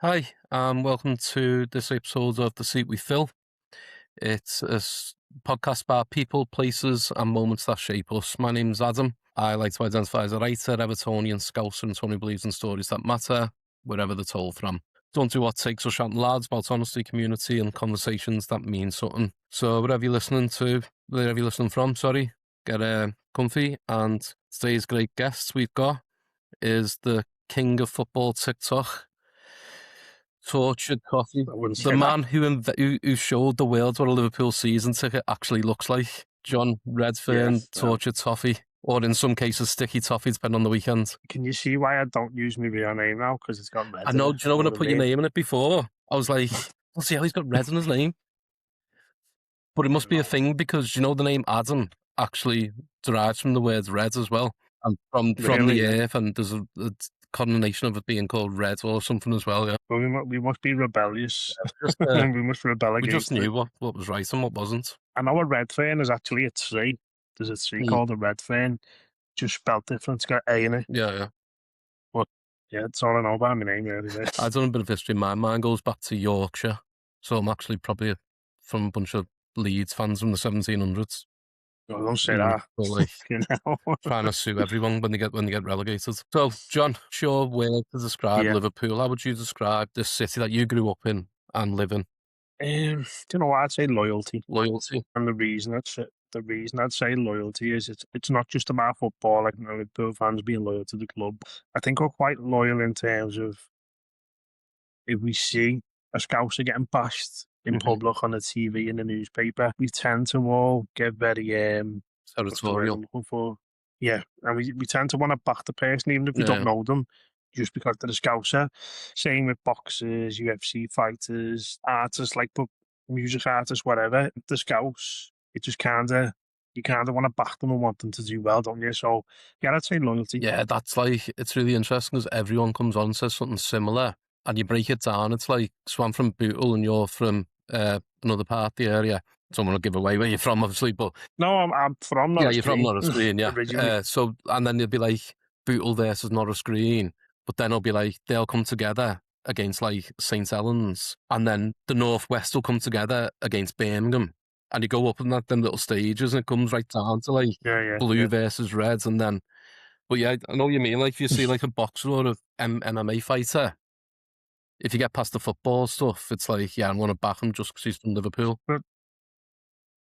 Hi, and welcome to this episode of The Seat We Fill. It's a podcast about people, places, and moments that shape us. My name's Adam. I like to identify as a writer, Evertonian, Scouser, and someone who believes in stories that matter, wherever they're told from. Don't do what takes us shouting loud about honesty, community, and conversations that mean something. So wherever you're listening from, get comfy. And today's great guest we've got is the king of football TikTok, Tortured Toffee, I wouldn't the say that. man who showed the world what a Liverpool season ticket actually looks like. John Redfern, Yes, Tortured Toffee, or in some cases Sticky Toffee, depending on the weekend. Can you see why I don't use my real name now? Because it's got red I in know. it. Do you know when I What put your name in it before? I was like, "Let's see how he's got red in his name." But it must be a thing because you know the name Adam actually derives from the word red as well, and from Really? the earth, and there's a connotation of it being called red or something as well. Yeah, Well, we must be rebellious. just We must rebel we just against it. knew what was right and what wasn't. I know a Redfern is actually a tree. There's a tree called a Redfern, just spelled different. It's got A in it. Yeah. But yeah, it's all I know about my name, really. I've done a bit of history. Mine goes back to Yorkshire, so I'm actually probably from a bunch of Leeds fans from the 1700s. Oh, don't say that. So like You know? trying to sue everyone when they get relegated. So, John, sure word to describe Yeah. Liverpool. How would you describe this city that you grew up in and live in? Do you know what? I'd say loyalty. Loyalty. And the reason I'd say loyalty is it's not just about football, like Liverpool fans being loyal to the club. I think we're quite loyal in terms of if we see a Scouser getting bashed in public on the TV in the newspaper, we tend to all get very what's the word Territorial. I'm looking for? Yeah, and we tend to want to back the person even if we don't know them, just because they're a Scouser. Same with boxers, UFC fighters, artists like music artists, whatever. The Scouse, it just you kind of want to back them and want them to do well, don't you? So yeah, I'd say loyalty. Yeah, that's like, it's really interesting because everyone comes on and says something similar, and you break it down. It's like, so I'm from Bootle and you're from another part of the area. Someone will give away where you're from, obviously, but No, I'm from yeah, Norris you're from Norris Green, yeah. originally. So, and then you'll be like Bootle versus Norris Green, but then it'll be like they'll come together against like St Helens, and then the Northwest will come together against Birmingham, and you go up in them little stages, and it comes right down to like Yeah. blue versus red, and then. But yeah, I know what you mean. Like if you see like a boxer or a MMA fighter, if you get past the football stuff, it's like, yeah, I'm going to back him just because he's from Liverpool. But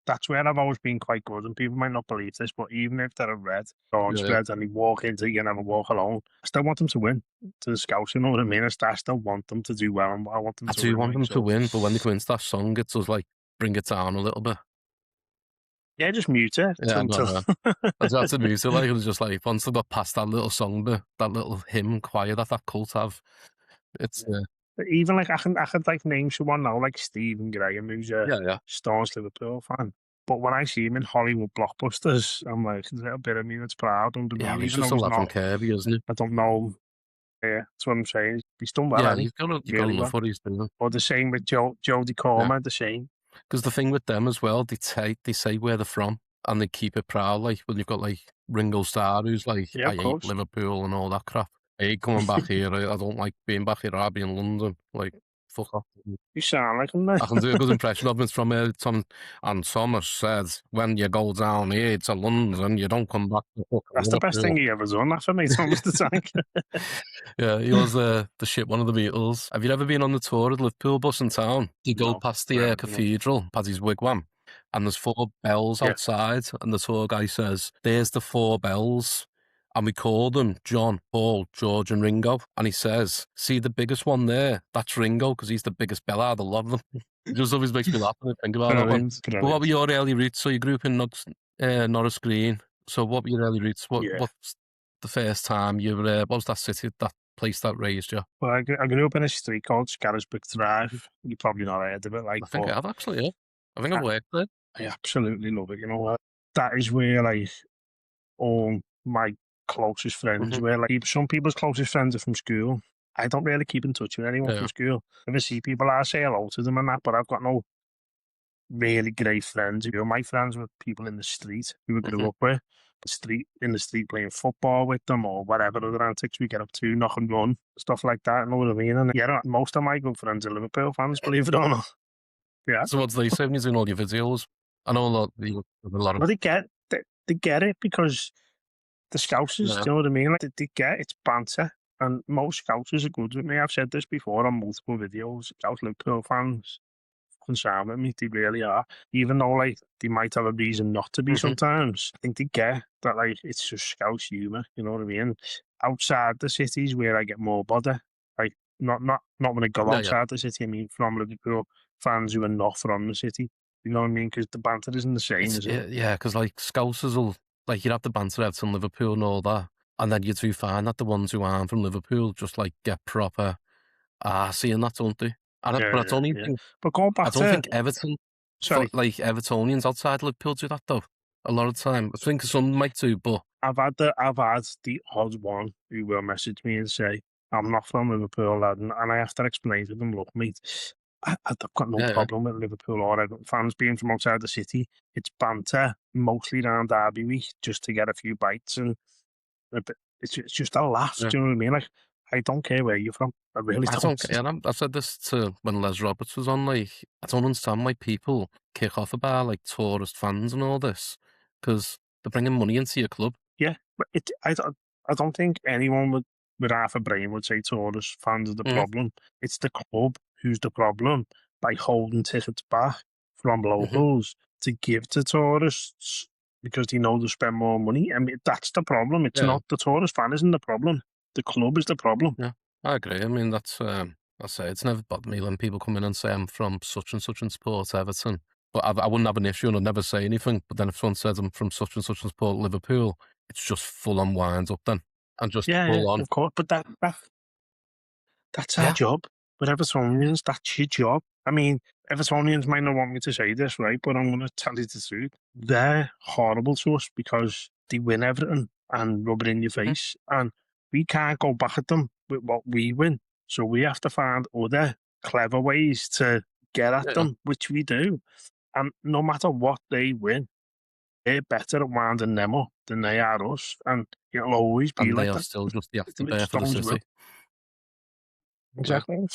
that's where I've always been quite good, and people might not believe this, but even if they're a red, staunch Yeah. red, and they walk into you and never walk alone, I still want them to win. To the Scouts, you know what I mean? I still want them to do well, and I want them I to do win. want Like, them so. to win, but when they come into that song, it does like bring it down a little bit. Yeah, just mute it. Yeah, I just have to mute it. Like it was just like once I got past that little song bit, that little hymn choir that cult have, it's Even like I could like name someone now, like Stephen Graham, who's a yeah. staunch Liverpool fan. But when I see him in Hollywood blockbusters, I'm like, there's a little bit of me that's proud under me, Yeah, he's even just though a he's lad from not. Kirby, isn't he? I don't know. Yeah, that's what I'm saying. He's done well, Yeah, hasn't you he? gotta Really love well. what he's doing. Or the same with Jodie Comer, the same. Because the thing with them as well, they say where they're from and they keep it proud. Like when you've got like Ringo Starr, who's like, Yeah, I of hate course. Liverpool and all that crap. I hate coming back here. I don't like being back here. I'll be in London. Like, fuck off. You sound like him, mate. I can do a good impression of him. It's from Tom, and Thomas says, when you go down here to London, you don't come back to fucking That's the best thing Liverpool. he ever done. That for me, Thomas the Tank. Yeah, he was the shit one of the Beatles. Have you ever been on the tour of Liverpool bus in town? You go No, past never the been on. cathedral, past his wigwam, and there's 4 bells Yeah. outside, and the tour guy says, there's the 4 bells, and we call them John, Paul, George, and Ringo. And he says, see the biggest one there? That's Ringo, because he's the biggest bell out of the lot of them. It just always makes me laugh when I think about that one. But what were your early roots? So you grew up in Norris Green. So what were your early roots? What's the first time you were, what was that city, that place that raised you? Well, I grew up in a street called Scarisbrick Drive. You probably not heard of it. Like, I think I have actually, yeah. I think I've worked there. I absolutely love it. You know what? That is where like all my closest friends were. Like some people's closest friends are from school. I don't really keep in touch with anyone from school. If I see people, I say hello to them and that, but I've got no really great friends. You know, my friends were people in the street who we grew Mhm. up with. In the street playing football with them or whatever other antics we get up to, knock and run, stuff like that. You know what I mean? And yeah, most of my good friends are Liverpool fans, believe it or not. Yeah. So what do they say when you're doing all your videos? I know a lot of Well, they get it because the Scousers, yeah. do you know what I mean? Like, they get it's banter. And most Scousers are good with me. I've said this before on multiple videos. Scouse Liverpool fans concerned with me. They really are. Even though like they might have a reason not to be Mhm. sometimes. I think they get that like it's just Scouse humour, you know what I mean? Outside the cities where I get more bother. Like not when I go Yeah, yeah. outside the city, I mean from Liverpool fans who are not from the city. You know what I mean? Because the banter isn't the same, It's is it? yeah, because like Scousers will like you'd have the banter Everton, Liverpool and all that, and then you do find that the ones who aren't from Liverpool just like get proper arsey and that, don't they? But I Yeah, don't even yeah. think But going I back don't to think Everton sorry, like Evertonians outside Liverpool do that though. A lot of the time, I think some might do, but I've had the odd one who will message me and say, I'm not from Liverpool, lad, and I have to explain to them, look, mate, I've got no yeah, yeah, problem with Liverpool or Everton fans being from outside the city. It's banter, mostly around Derby week, just to get a few bites and it's just a laugh, yeah. do you know what I mean? Like, I don't care where you're from. I really I don't. don't get. And I said this to when Les Roberts was on. Like, I don't understand why people kick off about like tourist fans and all this because they're bringing money into your club. Yeah, but I don't think anyone with half a brain would say tourist fans are the Mm-hmm. problem. It's the club who's the problem by holding tickets back from Mm-hmm. locals to give to tourists because they know they'll spend more money. I mean, that's the problem. It's Yeah, not the tourist fan isn't the problem. The club is the problem. yeah, I agree. I mean, I say it's never bothered me when people come in and say I'm from such and such and support Everton, but I wouldn't have an issue and I'd never say anything. But then if someone says I'm from such and support Liverpool, it's just full on winds up then and just Yeah, yeah, full on. of course. But that's our Yeah, job. With Evertonians, that's your job. I mean, Evertonians might not want me to say this, right? But I'm going to tell you the truth. They're horrible to us because they win everything and rub it in your mhm, face. And we can't go back at them with what we win. So we have to find other clever ways to get at yeah, them, which we do. And no matter what they win, they're better at winding them up than they are us. And it'll always be and they like are that. still just the It afterbirth just of the always will. city. Yeah, Exactly.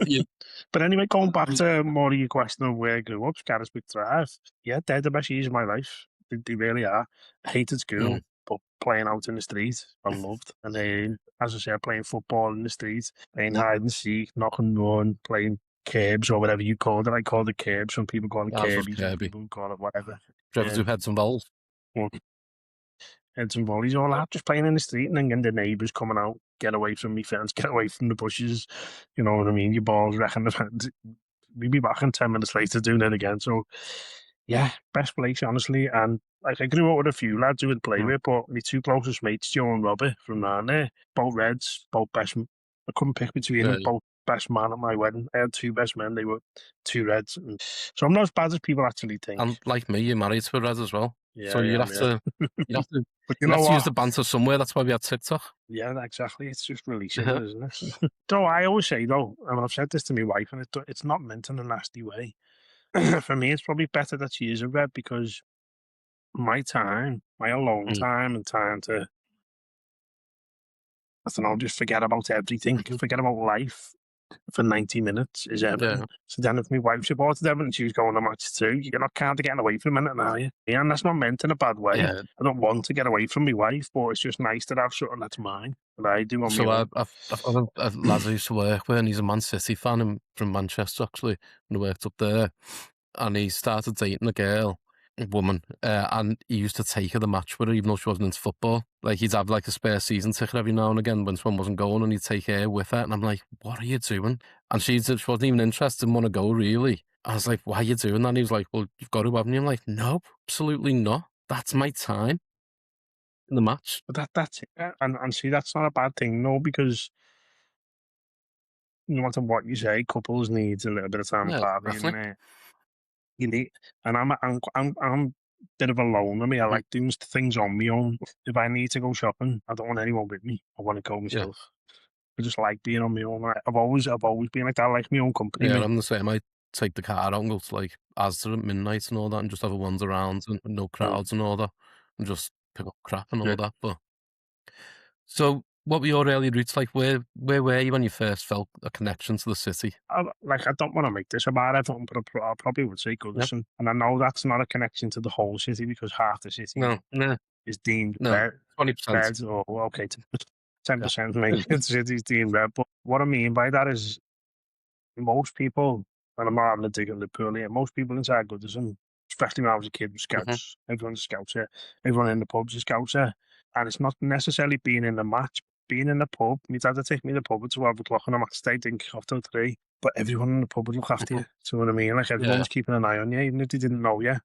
you, But anyway, going back you- to more of your question of where I grew up, Scarisbrick Drive, yeah, they're the best years of my life. They really are. I hated school, mm, but playing out in the street, I loved. And then, as I said, playing football in the street, playing hide and seek, knock and run, playing curbs or whatever you called it. I called it curbs. Some people call it ours was Kirby, some Kirby. people call it whatever. Do you ever do Um, heads and bowls? but heads and volleys, all that, just playing in the street and then getting the neighbours coming out, get away from me fence, get away from the bushes. You know what I mean? Your balls wrecking the we'd be back in 10 minutes later doing it again. So, yeah, best place, honestly. And like I grew up with a few lads who would play Mm, with, but my two closest mates, Joe and Robbie, from around there, both Reds, both best. I couldn't pick between yeah, them, both best man at my wedding. I had two best men, they were two Reds. And so I'm not as bad as people actually think. and like me, you're married to a red as well. Yeah, So I am, yeah. you'd have to, But you you'd know have to use what? the banter somewhere. That's why we had TikTok. Yeah, exactly. It's just releasing it, Yeah. isn't it? So I always say, though, and I've said this to my wife, and it's not meant in a nasty way. For me, it's probably better that she is a Red because my time, my alone Mm, time and time to, I don't know, just forget about everything, mhm, forget about life for 90 minutes is yeah, Everton. So then if my wife supported Everton, she was going to match too. You're not kind of getting away for a minute now, are you? Yeah, and that's not meant in a bad way. yeah. I don't want to get away from my wife, but it's just nice to have something that's mine that I do on my So own. I've got a lad I used to work with, and he's a Man City fan from Manchester actually, and he worked up there. And he started dating a woman, and he used to take her the match with her, even though she wasn't into football. Like he'd have like a spare season ticket every now and again when someone wasn't going, and he'd take her with her. And I'm like, "What are you doing?" And she wasn't even interested and want to go really. I was like, "Why are you doing that?" And he was like, "Well, you've got to, haven't you?" I'm like, "No, absolutely not. That's my time in the match." But that's it. And see, that's not a bad thing, no, because no matter what you say, couples need a little bit of time Yeah, apart, and definitely. you need. And I'm a bit of a loner. Me, I Mm, like doing things on my own. If I need to go shopping, I don't want anyone with me. I want to go yeah, myself. I just like being on my own. I've always been like that. I like my own company, yeah. me. I'm the same. take the car out and go to like Asda at midnight and all that, and just have a wander around and no Mm. crowds and all that, and just pick up crap and Yeah. all that. But so, what were your early roots like? Where were you when you first felt a connection to the city? I don't want to make this about Everton, but I probably would say Yeah. Goodison. And I know that's not a connection to the whole city because half the city No, no, is deemed no. 20%. red or okay, 10% Yeah. maybe the city's deemed red. But what I mean by that is most people, and I'm not having a dig at Liverpool here, most people inside Goodison, especially when I was a kid, were Hmm. scouts. Everyone's a scout here. Everyone in the pub's a scout here. And it's not necessarily being in the match, being in the pub. My dad would take me to the pub at 12 o'clock on a match day, didn't kick off till 3. But everyone in the pub would look after Hmm. you. So what I mean? Like everyone Yeah. was keeping an eye on you, even if they didn't know you.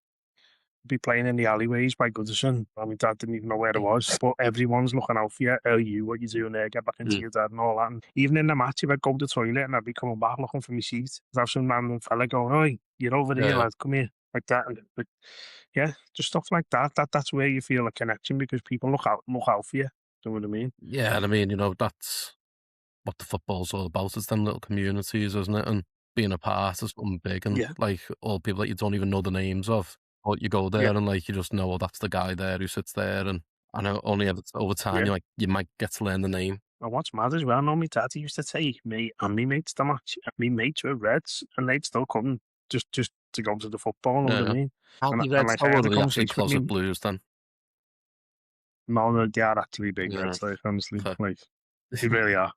Be playing in the alleyways by Goodison. I mean, dad didn't even know where it was, but everyone's looking out for you. Oh, you, what you doing there? Get back into Mm. your dad and all that. And even in the match, if I'd go to the toilet and I'd be coming back looking for my seat, I'd have some random fella going, "Oi, you're over here, Yeah. lad, come here." Like that. And like, yeah, just stuff like that. That's where you feel a connection because people look out for you. Do you know what I mean? Yeah, and I mean, that's what the football's all about. It's them little communities, isn't it? And being a part of something big, and Yeah, like all people that you don't even know the names of, but you go yeah, there and like you just know, oh, that's the guy there who sits there, and I know only ever over time yeah. you might get to learn the name. And what's mad as well, I know my dad used to take me and me mates to match. And me mates were Reds, and they'd still come just to go to the football. Know what I Yeah. mean? Are And the and Reds like I though, or had are a they actually conversation with closet me. blues then? No, no, they are actually big Yeah. Reds. Like honestly, Okay. like they really are.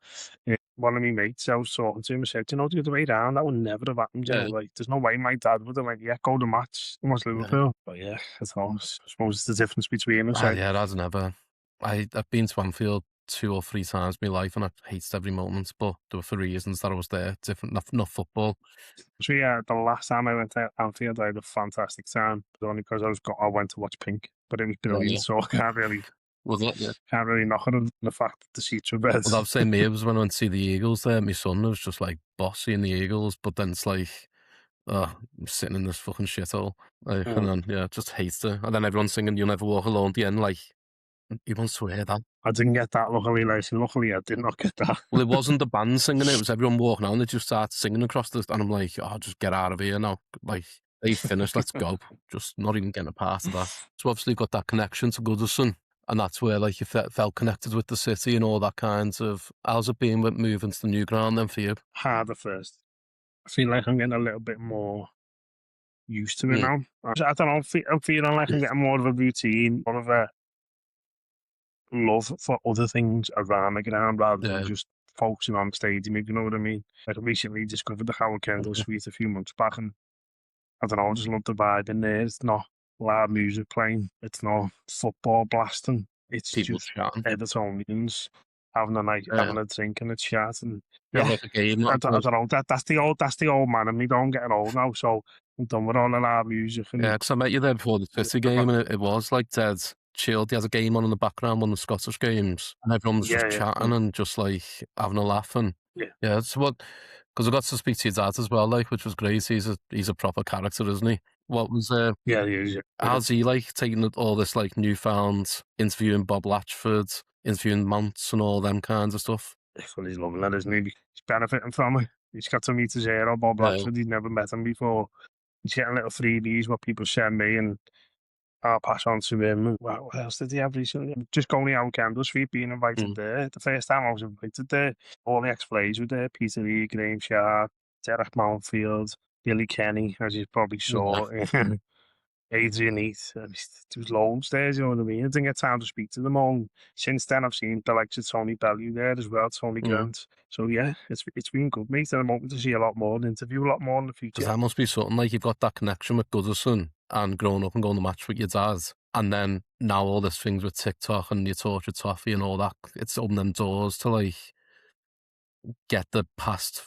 One of my mates, I was talking to him, and said, "Do you know the other way round? That would never have happened. You know, Yeah. like there's no way my dad would have like, yeah, go to match. It was Yeah. Liverpool, but yeah, it's all. I suppose it's the difference between us. Ah, Like, yeah, that's never. I've been to Anfield 2 or 3 times in my life, and I hated every moment. But there were for reasons that I was there. Different, not football. so yeah, the last time I went to Anfield, I had a fantastic time. Only because I went to watch Pink, but it was Yeah, brilliant. yeah. So I Was it? Yeah. can't really knock it on the fact that the seats were red. Well, that was the same me. It was when I went to see the Eagles there. My son was just like bossy in the Eagles, but then it's like, oh, I'm sitting in this fucking shithole. Like, and Mm. then, yeah, just hates it. And then everyone's singing You'll Never Walk Alone at the end. Like, he wants to hear that. I didn't get that. Luckily, I did not get that. Well, it wasn't the band singing it. It was everyone walking out and they just started singing across the. And I'm like, oh, just get out of here now. Like, they finished. Let's go. Just not even getting a part of that. So obviously got that connection to Goodison. And that's where like you felt connected with the city and all that kinds of. How's it been with moving to the new ground then for you? Harder first. I feel like I'm getting a little bit more used to it Mm. now. I don't know. I'm feeling like I'm getting more of a routine, more of a love for other things around the ground rather than Yeah. just focusing on the stadium, if you know what I mean. Like I recently discovered the Howard Kendall Mhm. Suite a few months back, and I don't know, I just love the vibe in there. It's not loud music playing, it's not football blasting, it's People just chatting. Evertonians having a night, Yeah. having a drink and a chat, and Yeah, yeah, like a game. I don't know. That's the old man, and me don't getting old now, so I'm done with all the loud music Yeah, and because I met you there before the City game, and it was like dead chilled. He has a game on in the background, one of the Scottish games, and everyone was just yeah, chatting and just like having a laugh. And yeah, yeah, it's what because I got to speak to your dad as well, like which was great. He's a proper character, isn't he? What was yeah. how's he like taking all this like newfound interviewing Bob Latchford, interviewing Mounts, and all them kinds of stuff? Well, he's loving that, isn't he? He's benefiting from it. He's got to meet his hero, Bob Yeah. Latchford. He's never met him before. He's getting little freebies, what people send me, and I'll pass on to him. And what else did he have recently? Just going out Candle Street, being invited Mm. there. The first time I was invited there, all the ex-players were there. Peter Lee, Graham Sharp, Derek Mountfield, Billy Kenny, as you probably Yeah. saw. Adrian Heath. There was loads there, you know what I mean? I didn't get time to speak to them all. Since then, I've seen the likes of Tony Bellew there as well, Tony Mm. Grant. So yeah, it's been good, mate. And I'm hoping to see a lot more and interview a lot more in the Because future. that must be something like you've got that connection with Goodison and growing up and going to match with your dad. And then now all this things with TikTok and your tortured Toffee and all that, it's opened them doors to like get the past,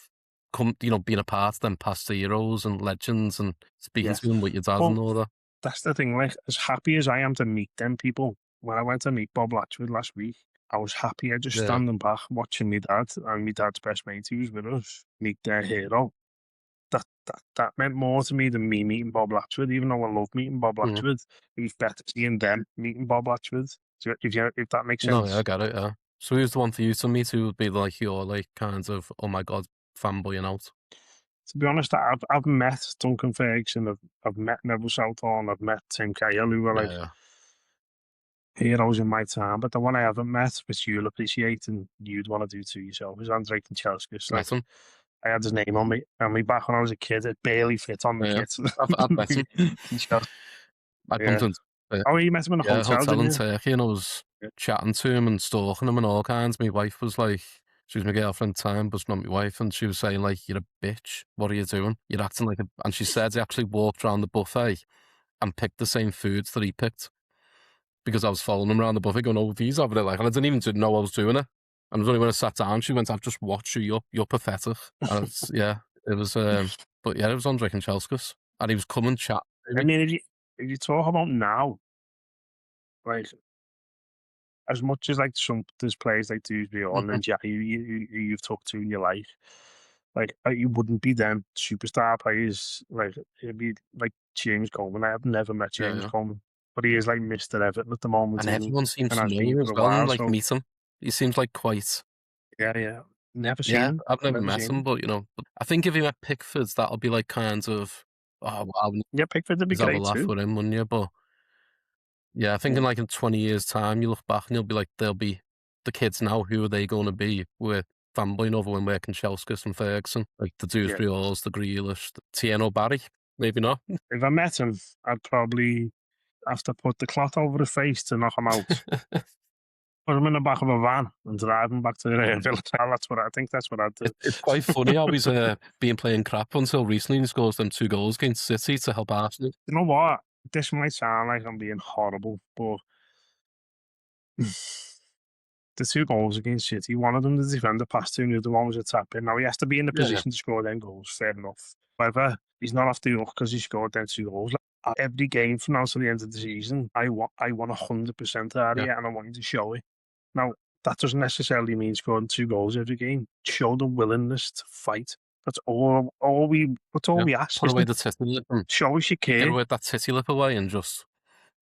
being a part of them past heroes and legends and speaking Yeah. to them with your dad Well, and all that. that's the thing. Like, as happy as I am to meet them people, when I went to meet Bob Latchford last week, I was happier just Yeah. standing back watching my dad and my dad's best mate who was with us meet their hero. That meant more to me than me meeting Bob Latchford, even though I love meeting Bob Mm. Latchford. It was better seeing them meeting Bob Latchford. So if that makes No, yeah, I sense. get it, yeah. So who's the one for you to meet who would be like your like kind of, oh my God, fanboying out? To be honest, I've met Duncan Ferguson, I've met Neville Southall, I've met Tim Cahill, who were Yeah, like yeah. heroes in my time. But the one I haven't met, which you'll appreciate and you'd want to do to yourself, is Andre Kanchelskis. Like Met him. I had his name on me back when I was a kid. It barely fit on the Yeah. kit. I've met him. Kanchelskis, I yeah. bumped into Oh, you met him in a yeah, a hotel, hotel didn't in you? Turkey, and I was Yeah. chatting to him and stalking him and all kinds. My wife was like, she was my girlfriend at the time, but she's not my wife, and she was saying like, "You're a bitch. What are you doing? You're acting like a." And she said he actually walked around the buffet and picked the same foods that he picked because I was following him around the buffet, going, "Oh, these over there," like, and I didn't even know I was doing it. And it was only when I sat down, she went, "I've just watched you. You're pathetic." And it's, yeah, it was. But yeah, it was Andre Kanchelskis, and he was coming chat to I me. mean, if you talk about now, like as much as like some there's players like Dewsbury on Mhm. and Jack you've talked to in your life, like you wouldn't be them superstar players. Like it'd be like James Coleman. I have never met Yeah, James yeah. Coleman, but he is like Mr. Everton at the moment, And and everyone seems to has know been him for as a well and while. like So meet him. He seems like quite. yeah, never seen Yeah, him, I've never never met seen him, him. but but I think if he met Pickford, that'll be like kind of, oh wow, Yeah, Pickford would be you'd have a great laugh too. with him, wouldn't you? But yeah, I think Yeah, in like in 20 years' time, you look back and you'll be like, they'll be the kids now. Who are they going to be? We're fanboying over when we're Kanchelskis and Ferguson, like the yeah. Dewsbury Halls, the Grealish, the Tieno Barry. Maybe not. If I met him, I'd probably have to put the cloth over his face to knock him out. Put him in the back of a van and drive him back to the village. That's what I think. That's what I'd do. It's quite funny how he's been playing crap until recently. He scores them 2 goals against City to help Arsenal. You know what? This might sound like I'm being horrible, but the 2 goals against City, one of them the defender passed to, and the other one was a tap in. Now he has to be in the Yeah, yeah. position to score them goals, fair enough. However, he's not off the hook because he scored them 2 goals. Like, every game from now to the end of the season, I want 100% out of Yeah. it, and I want you to show it. Now that doesn't necessarily mean scoring 2 goals every game. Show the willingness to fight. That's all Yeah. we ask, Put isn't away it? the titty lip and Show us you get care. away that titty lip away and just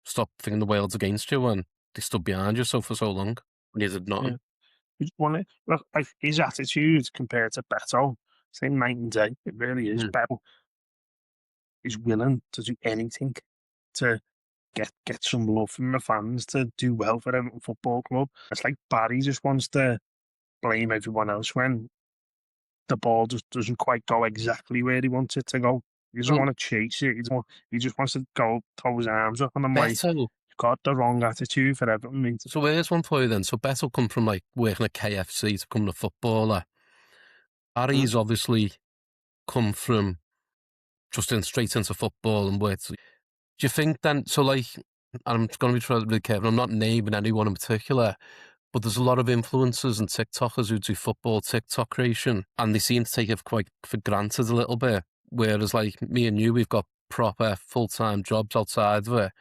stop thinking the world's against you when they stood behind you so for so long when you did Yeah. nothing. We just want it. Look, like his attitude compared to Beto, same night and day. It really is. Mm. Beto is willing to do anything to get some love from the fans, to do well for Everton Football Club. It's like Barry just wants to blame everyone else when the ball just doesn't quite go exactly where he wants it to go. He doesn't Well, want to chase it. He just wants to go throw his arms up, and I'm like, Beto. you've got the wrong attitude for Everton, mate. So here's one for you then. So Beto come from like working at KFC to become a footballer. Mm. Harry's obviously come from just in straight into football and worked. Do you think then? So like, and I'm going to be trying to be careful. I'm not naming anyone in particular, but there's a lot of influencers and TikTokers who do football TikTok creation, and they seem to take it quite for granted a little bit. Whereas, like me and you, we've got proper full time jobs outside of it.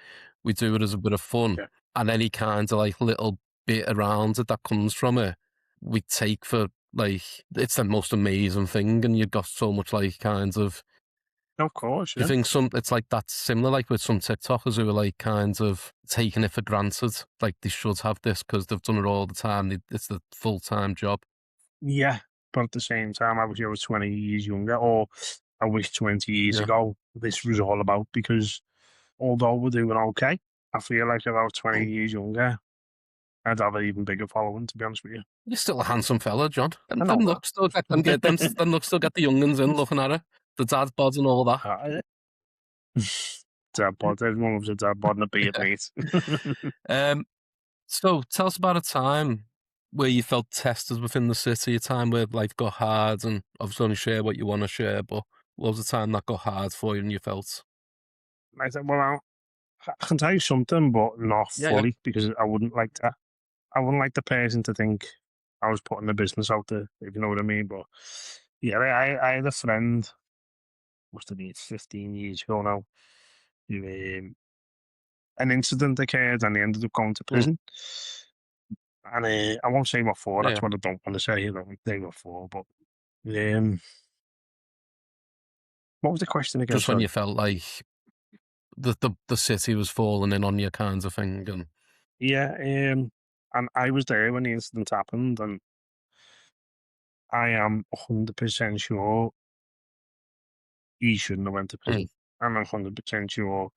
We do it as a bit of fun, Yeah. and any kind of like little bit around it that comes from it, we take for like it's the most amazing thing, and you've got so much like kinds of. Of course, Do you yeah. think it's like that's similar, like with some TikTokers who are like kind of taking it for granted, like they should have this because they've done it all the time. It's the full time job. Yeah, but at the same time, I wish I was 20 years younger, or I wish 20 years Yeah. ago this was all about, because although we're doing okay, I feel like if I was 20 Mm. years younger, I'd have an even bigger following, to be honest with you. You're still a handsome fella, John. I Them know looks still get them looks still get the young'uns in looking at it. The dad bods and all that. that. Dad bod, everyone loves a dad bod and a beard, Yeah. mate. So tell us about a time where you felt tested within the city, a time where life got hard, and obviously only share what you want to share, but what was the time that got hard for you and you felt? I said, well, I can tell you something, but not Yeah, yeah. fully, because I wouldn't like to. I wouldn't like the person to think I was putting the business out there, if you know what I mean. But yeah, I had a friend, must have been 15 years ago now, who an incident occurred and he ended up going to Mm. prison. And I won't say what for, Yeah, that's yeah. what I don't want to say, you know, they were for. But um, what was the question again? Just when Sorry. you felt like the city was falling in on you kinds of thing, and Yeah, and I was there when the incident happened, and I am 100% sure he shouldn't have went to prison. I'm 100% sure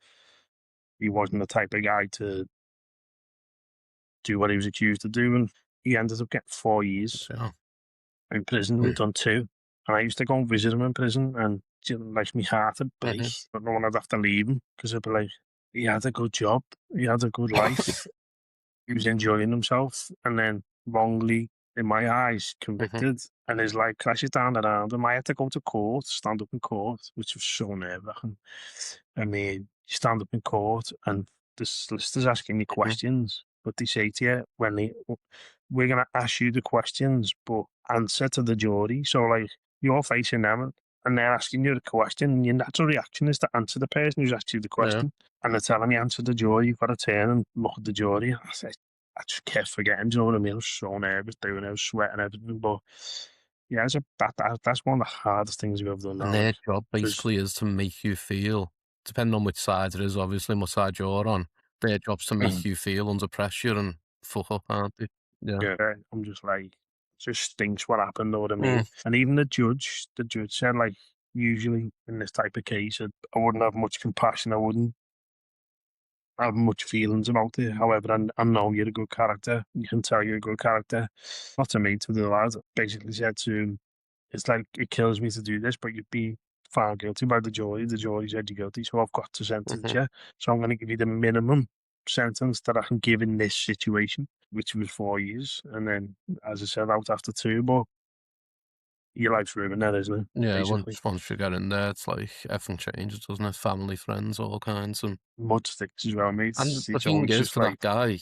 he wasn't the type of guy to do what he was accused of doing. He ended up getting 4 years Yeah. in prison. We'd done 2. And I used to go and visit him in prison, and like my heart would break. But no one would have to leave him because I'd be like, he had a good job, he had a good life, he was enjoying himself, and then wrongly, in my eyes, convicted, and his life crashes down around him. I had to go to court, stand up in court, which was so nerve-wracking. I mean, you stand up in court, and the solicitor's asking you questions, but they say to you, we're going to ask you the questions, but answer to the jury. So, like, you're facing them, and they're asking you the question, and your natural reaction is to answer the person who's asked you the question. And they're telling you, answer the jury, you've got to turn and look at the jury. I just kept forgetting, do you know what I mean? I was so nervous doing it, I was sweating and everything, but yeah, that's one of the hardest things we've ever done And now, their like, job 'cause, basically is to make you feel, depending on which side it is, obviously, and what side you're on, their job's to make you feel under pressure and fuck up, aren't they? Yeah. yeah, I'm just like, it just stinks what happened, know what I mean? And even the judge said, like, usually in this type of case, I wouldn't have much compassion, I wouldn't have much feelings about it. However, I know you're a good character. You can tell you're a good character. Not to me, to the lad. Basically said to him, it's like, it kills me to do this, but you'd be found guilty by the jury. The jury said you're guilty, so I've got to sentence you. So I'm going to give you the minimum sentence that I can give in this situation, which was 4 years. And then, as I said, out after 2, but your life's ruined then, isn't it? Yeah, Basically. once you get in there, it's like everything changes, doesn't it? Family, friends, all kinds. Mud sticks as well, mate. And the It's thing always is, just for that like, guy,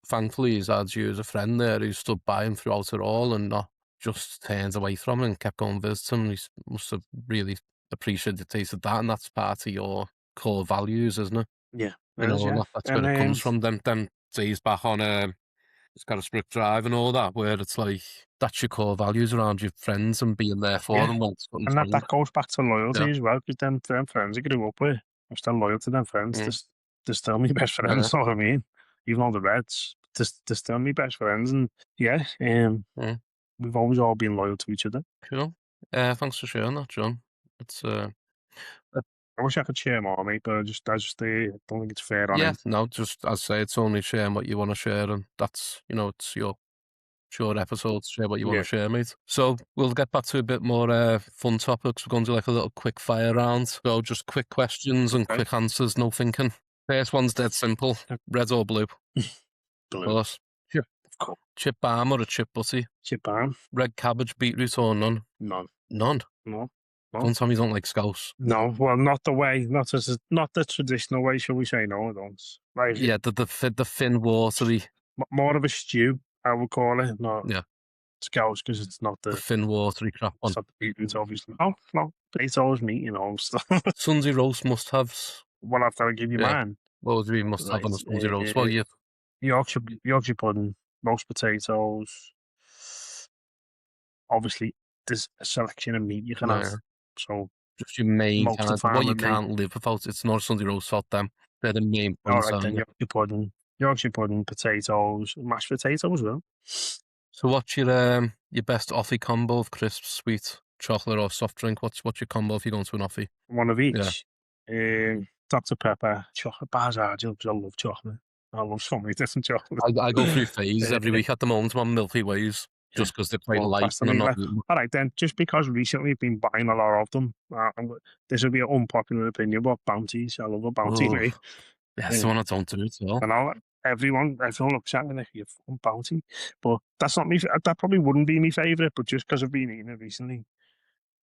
thankfully he's had you as a friend there who stood by him throughout it all and not just turned away from him and kept going visit him. Must have really appreciated the taste of that, and that's part of your core values, isn't it? yeah, You it is, know, and yeah. that's where And it comes from. Then days back on, it's got a strict drive and all that, where it's like that's your core values around your friends and being there for yeah, them when it's good and and that, strong. that goes back to Yeah. loyalty as well, because them friends I grew up with, I'm still loyal to them friends. Mm. They're still my best Yeah. friends, know what I mean? Even all the Reds, they're still my best friends. And yeah, Mm. we've always all been loyal to each other. Cool. Thanks for sharing that, John. It's I wish I could share more, mate, but I don't think it's fair on yeah, him. no, just as I say, it's only sharing what you want to share, and that's it's your episode. Share what you want to Yeah. share, mate. So we'll get back to a bit more fun topics. We're going to do like a little quick fire round. So just quick questions and Okay. quick answers, no thinking. First one's dead simple. Red or blue? Of Blue. course. Yeah. Of course. Chip balm or a chip butty? Chip balm? Red cabbage, beetroot or none? None. None. No. No. Don't tell me you don't like Scouse. No. Well, not the way, not the traditional way, shall we say? No, I don't. Like, Yeah, the thin, watery. more of a stew, I would call it. Not Yeah, Scouse, because the thin, watery crap it's one. not the beetroot, obviously. Oh, no, potatoes, meat, stuff. Sunday roast must-haves. Well, after I give you Yeah. mine, What would we must have right? on a Sunday roast? Well, yeah, Yorkshire pudding, roast potatoes. Obviously, there's a selection of meat you can have. no, So just your main most kind of of the time what you with me. can't live without. It's not a Sunday roast without them. They're the main All points, right, aren't then they? Yorkshire pudding, potatoes, mashed potatoes as well. So what's your best offie combo of crisps, sweet, chocolate or soft drink? What's your combo if you're going to an offie? One of Yeah. each. Dr Pepper, chocolate bars are ideal because I love chocolate. I love so many different chocolates. I go through phases every Uh, week at the moment. I'm on Milky Ways yeah. just because they're quite Walk light past and them. I'm You're not like, eating much. all right, then, just because recently I've been buying a lot of them, this will be an unpopular opinion, but bounties. I love a bounty, Oh, mate. yeah, it's the one I don't do it at all. And everyone looks at me like, you're fucking bounty. But that's not me. That probably wouldn't be my favourite, but just because I've been eating it recently.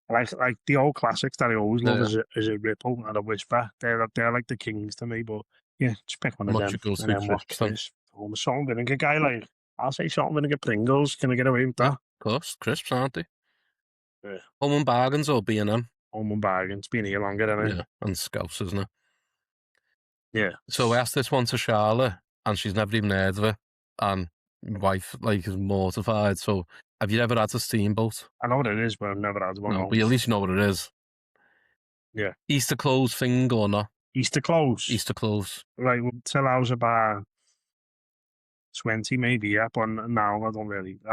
Like the old classics that I always love Yeah. is a Ripple and a Whisper. They're like the kings to me, but yeah, just pick one of What's them your go-to and then watch crisps then? this. I'm a salt and vinegar guy, like, I'll say salt and vinegar Pringles. Can I get away with Yeah, that? of course, crisps, aren't they? Yeah. Home and bargains or B&M? Almond bargains, been here longer than Yeah, and Scouse, isn't it? yeah. So I asked this one to Charlotte, and she's never even heard of it. And my wife, is mortified. So, have you ever had a steamboat? I know what it is, but I've never had one. No, No. but at least you know what it is. Yeah. Easter clothes thing or not? Easter clothes. Easter clothes. Right, well, till I was about 20 maybe, yeah, but now I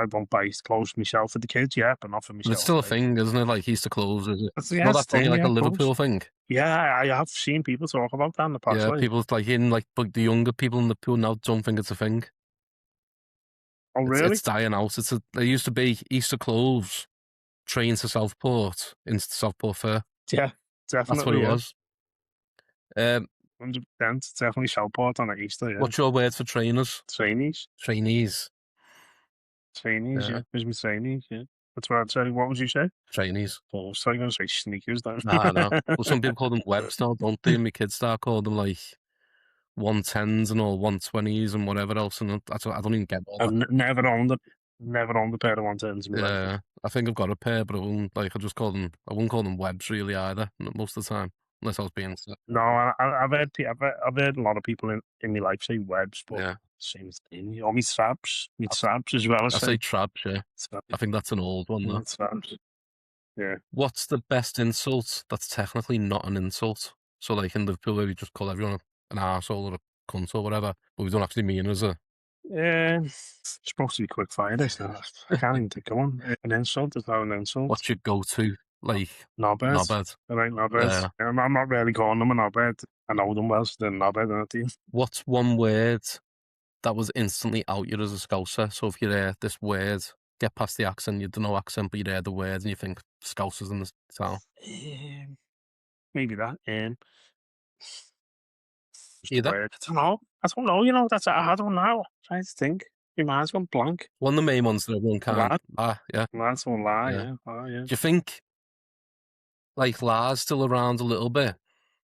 don't buy clothes myself for the kids, yeah, but not for But it's myself. still a Like, thing, isn't it? Like Easter clothes, is it? yeah, No, that's that's the only thing, like yeah, a of course. Liverpool thing. Yeah, I have seen people talk about that in the past, Yeah, like, people like in like but the younger people in the pool now don't think it's a thing. oh, It's really? dying out. There used to be Easter clothes train to Southport in Southport Fair. Yeah, That's what it definitely, yeah. was. Um, 100%. Definitely Southport on at Easter, yeah. what's your word for trainers? Trainees. Trainees. Trainees, Yeah, yeah. Where's my trainees, yeah. That's what I'd say. What would you say? trainees. Oh, I was going to say sneakers then. Nah, no. Well, some people call them webs now, don't they? And my kids start calling them like 110s and all 120s and whatever else. And I don't even get all I've that. never owned a pair of 110s in my life. Yeah, I think I've got a pair, but I wouldn't call them webs really either most of the time, unless I was being sick. No, I've heard a lot of people in my life say webs, but Yeah, same thing. Or me I, traps as well. I I say say traps, yeah. I think that's an old one though. traps. Yeah. What's the best insult that's technically not an insult? So like in Liverpool where we just call everyone an arsehole or a cunt or whatever, but we don't actually mean it as a Yeah, it's supposed to be Quickfire. This, I can't even think of one. An insult is not an insult. what's your go-to like Knobhead. knobhead? I like knobhead. Yeah. I'm not really calling them a knobhead. I know them well, so they're knobhead, aren't they? What's one word that was instantly out you as a Scouser? So if you hear this word, get past the accent, you don't know accent, but you hear the word and you think Scousers in the town. Maybe that. Just a Either. word. I don't know. I don't know. You know, I don't know. Trying to think. Your mind's gone blank. One of the main ones that everyone can't. Lad. Yeah, Lad's won't lie. yeah. Yeah. Oh yeah. Do you think like Lars still around a little bit?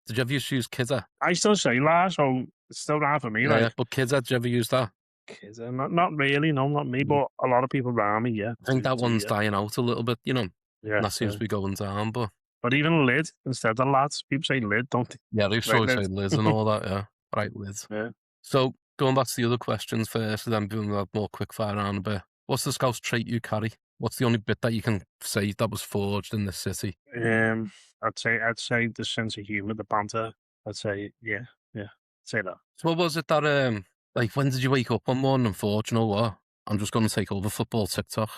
Did you ever use Kidder? I still say lad, so it's still right for me. Yeah, Like but Kidder, did you ever use that? kids, not really. No, not me. But a lot of people around me. Yeah. I think that one's Yeah. dying out a little bit, and Yeah. that seems to be going down. But But even lid instead of lads, people say lid, don't they? yeah, they Right, always say lid. Liz and all that. Yeah, right, Liz. Yeah. So going back to the other questions first, and then doing that more quickfire around a bit. What's the Scouse trait you carry? What's the only bit that you can say that was forged in this city? I'd say the sense of humour, the banter. I'd say, yeah. Say that. So what was it that like when did you wake up one morning and thought, you know what? I'm just going to take over football TikTok.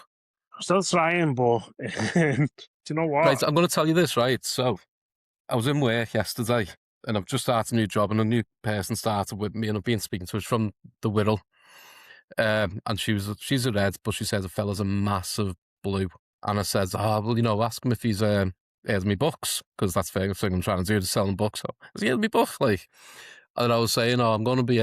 I'm still trying, but do you know what? Right, I'm going to tell you this, right? So I was in work yesterday and I've just started a new job and a new person started with me and I've been speaking to her from the Wirral. And she's a red, but she says the fella's a massive blue. And I said, well, ask him if he's heard me books, because that's the thing I'm trying to do to sell him books. So, has he heard me book? Like, and I was saying, I'm going to be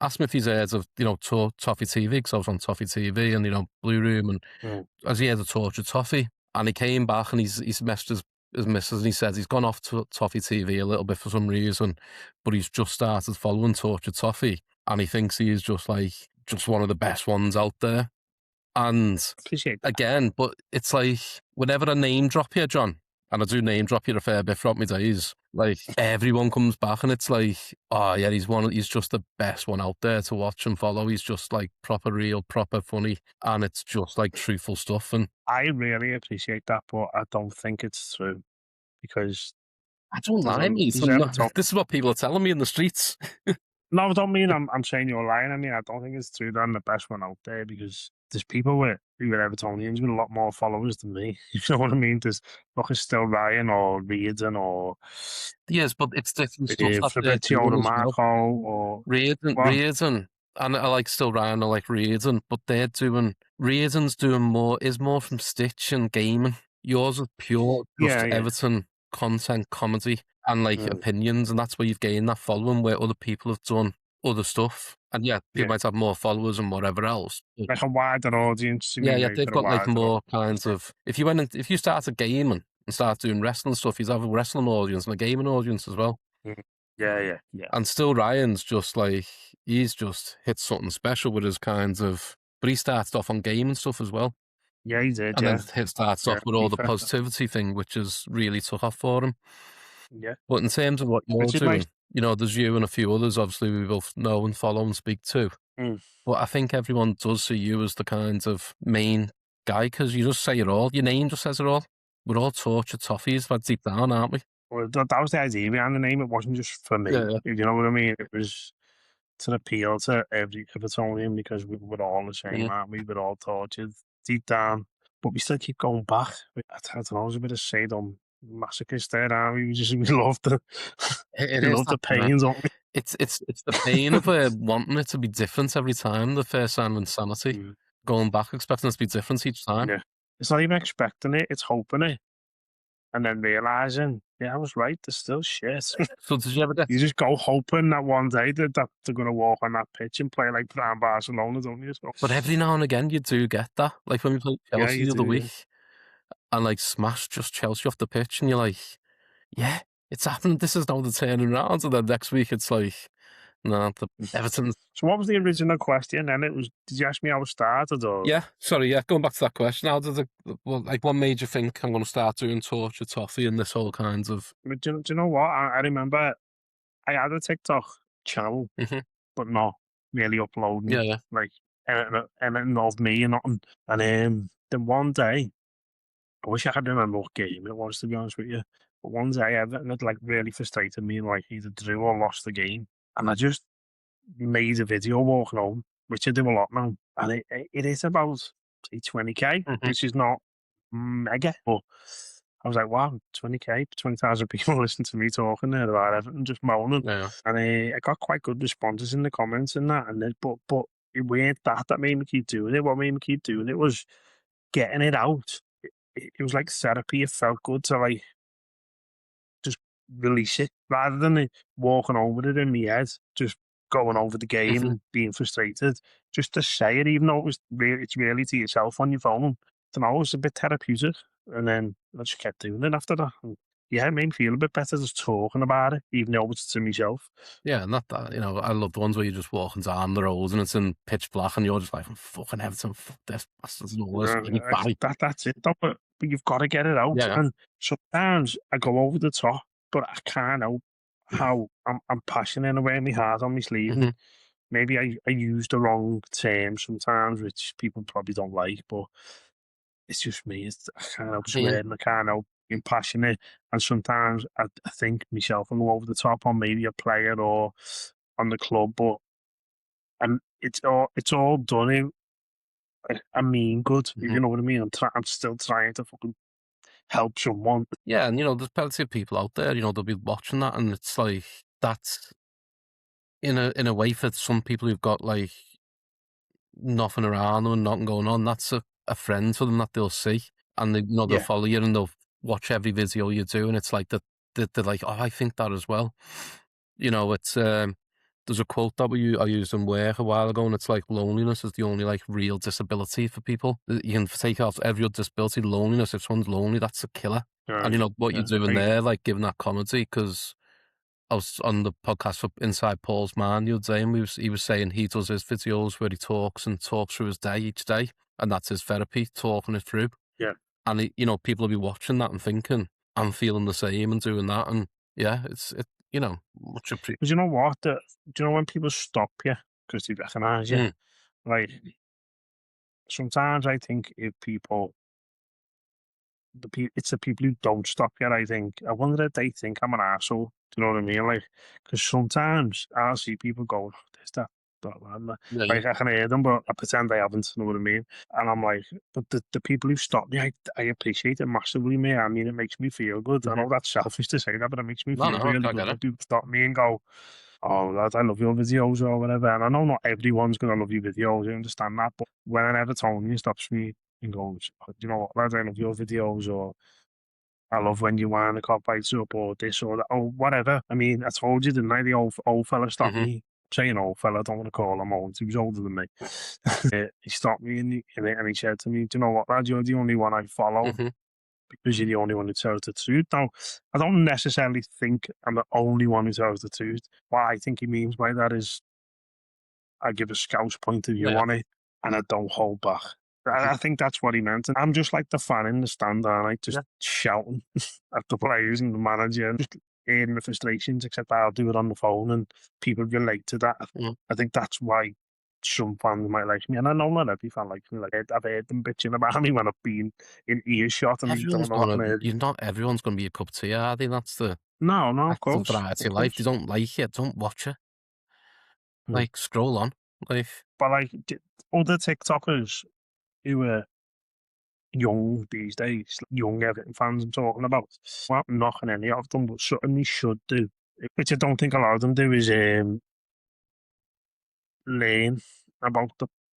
ask him if he's heard of, Toffee TV, because I was on Toffee TV and, Blue Room, and has he heard of Tortured Toffee? And he came back and he's messaged his missus and he says he's gone off to Toffee TV a little bit for some reason, but he's just started following Tortured Toffee and he thinks he is just one of the best ones out there. And Appreciate that. again, but it's like whenever I name drop you, John, and I do name drop you a fair bit throughout my days, like everyone comes back and it's like, oh yeah, he's just the best one out there to watch and follow. He's just like proper real, proper funny, and it's just like truthful stuff. And I really appreciate that, but I don't think it's true because I don't lie, mate. This is what people are telling me in the streets. No, I don't mean I'm saying you're lying. I mean, I don't think it's true that I'm the best one out there because there's people who are Evertonians with a lot more followers than me. You know what I mean? There's fucking Still Ryan or Reardon or Yes, but it's different stuff that they're Fabrizio doing as Marco well. or Reardon, and I like Still Ryan, I like Reardon, but Reardon's is more from Stitch and gaming. Yours is pure, just Everton content, comedy, and like opinions, and that's where you've gained that following where other people have done other stuff. And yeah, people might have more followers and whatever else. Like a wider audience. Yeah, they've got like more kinds of. If you started gaming and start doing wrestling stuff, you'd have a wrestling audience and a gaming audience as well. Yeah. And still, Ryan's just like he's just hit something special with his kinds of. But he started off on gaming stuff as well. Yeah, he did. And then starts off with all the positivity thing, which is really took off for him. Yeah. But in terms of what you're doing, there's you and a few others, obviously, we both know and follow and speak to. But I think everyone does see you as the kind of main guy because you just say it all. Your name just says it all. We're all tortured toffees, but deep down, aren't we? Well, that was the idea behind the name. It wasn't just for me. Yeah. You know what I mean? It was to appeal to every Evertonian because we're all the same, Mhm. aren't we? We're all tortured deep down, but we still keep going back. I don't know, there's a bit of Sadom masochist there, aren't we? We love the It we is love that, the pain, don't we? it's the pain of wanting it to be different every time. The first sign of insanity, Mm, going back expecting it to be different each time. yeah. It's not even expecting it, it's hoping it, and then realizing, yeah, I was right, there's still shit. So did you ever get? You just go hoping that one day that they're going to walk on that pitch and play like Prime Barcelona, don't you? So, But every now and again you do get that. Like when we played yeah, Chelsea you the other do, yeah. week and like smashed just Chelsea off the pitch, and you're like, yeah, it's happened. This is now the turning around. And then next week it's like, no, the Everton's. So what was the original question? And it was, did you ask me how it started or? Yeah, sorry, yeah. Going back to that question, how did like what made you think I'm going to start doing torture toffee and this whole kinds of? Do you know what? I remember I had a TikTok channel, Mhm. but not really Yeah, uploading yeah. like anything of me or nothing. And then one day, I wish I could remember what game it was, to be honest with you. But one day, Everton had like really frustrated me and like either drew or lost the game. And I just made a video walking home, which I do a lot now, and it is about say 20K, Mhm. which is not mega, but I was like, wow, 20K, 20,000 people listen to me talking there about everything, just moaning, Yeah, yeah. and I got quite good responses in the comments and that, and then, but it weren't that made me keep doing it. What made me keep doing it was getting it out. It was like therapy. It felt good to like just release it rather than walking over it in my head, just going over the Mhm. game, being frustrated. Just to say it, even though it's really to yourself on your phone. I don't know, it was a bit therapeutic. And then I just kept doing it after that. And yeah, it made me feel a bit better just talking about it, even though it's to myself. Yeah, not that, I love the ones where you're just walking down the roads and it's in pitch black and you're just like, fucking Everton, fuck this, bastards and all this, really Barry. That's it, though. But you've got to get it out. Yeah, yeah. And sometimes I go over the top, but I can't help how I'm passionate and wearing my heart on my sleeve. And Mhm. maybe I use the wrong term sometimes, which people probably don't like, but it's just me. I can't help Yeah. swearing. I can't help being passionate. And sometimes I think myself I'm over the top on maybe a player or on the club, but and it's all done in I mean good, if Mhm. you know what I mean. I'm still trying to fucking help someone. Yeah, and there's plenty of people out there, they'll be watching that and it's like, that's in a way for some people who've got like nothing around them and nothing going on, that's a friend for them that they'll see, and they'll Yeah, follow you and they'll watch every video you do, and it's like that they're like, oh, I think that as well. It's there's a quote that I used in work a while ago, and it's like loneliness is the only like real disability for people. You can take out every other disability, loneliness. If someone's lonely, that's a killer. And right. what you're Yeah, doing there, like giving that comedy, because I was on the podcast for Inside Paul's Mind the other day, and he was saying he does his videos where he talks through his day each day, and that's his therapy, talking it through. yeah. And people will be watching that and thinking, I'm feeling the same and doing that, and yeah, much appreciated. But you know what? Do you know when people stop you because they recognise you? Mm, Like sometimes I think if people it's the people who don't stop yet. I think. I wonder if they think I'm an asshole. Do you know what I mean? Like, because sometimes I'll see people go, "Oh, "There's that man." yeah, yeah. Like I can hear them, but I pretend I haven't. You know what I mean? And I'm like, but the people who stop me, I appreciate it massively, mate. I mean, it makes me feel good. I Mhm. know that's selfish to say that, but it makes me No, feel no, really I good get when it. people stop me and go, "Oh, lad, I love your videos" or whatever. And I know not everyone's gonna love your videos. I understand that, but when an Evertonian stops me and goes, "Oh, "Do you know what, lad? I love your videos," or I love when you wind the cop bites up or this or that or whatever. I mean, I told you, didn't I? The old fella stopped Mhm. me. Saying old fella, I don't want to call him old. He was older than me. He stopped me and he said to me, "Do you know what, lad? You're the only one I follow Mhm. because you're the only one who tells the truth." Now, I don't necessarily think I'm the only one who tells the truth. What I think he means by that is I give a Scouse point of Yeah, view yeah. on it, and I don't hold back. Mhm. I think that's what he meant. And I'm just like the fan in the stand, aren't I? Just Yeah. shouting at the players and the manager, and just airing the frustrations, except I'll do it on the phone and people relate to that. Mhm. I think that's why some fans might like me. And I know not every fan likes me. Like, I've heard them bitching about me when I've been in earshot and they don't know what on earth. Not everyone's gonna be a cup of tea, are they? No, no, of That's the course. variety Of of life. They course. don't like it, don't watch it. Like, scroll on. Like, But like other TikTokers who are young these days, young Everton fans I'm talking about, I'm not knocking any of them, but something they should do, which I don't think a lot of them do, is learn about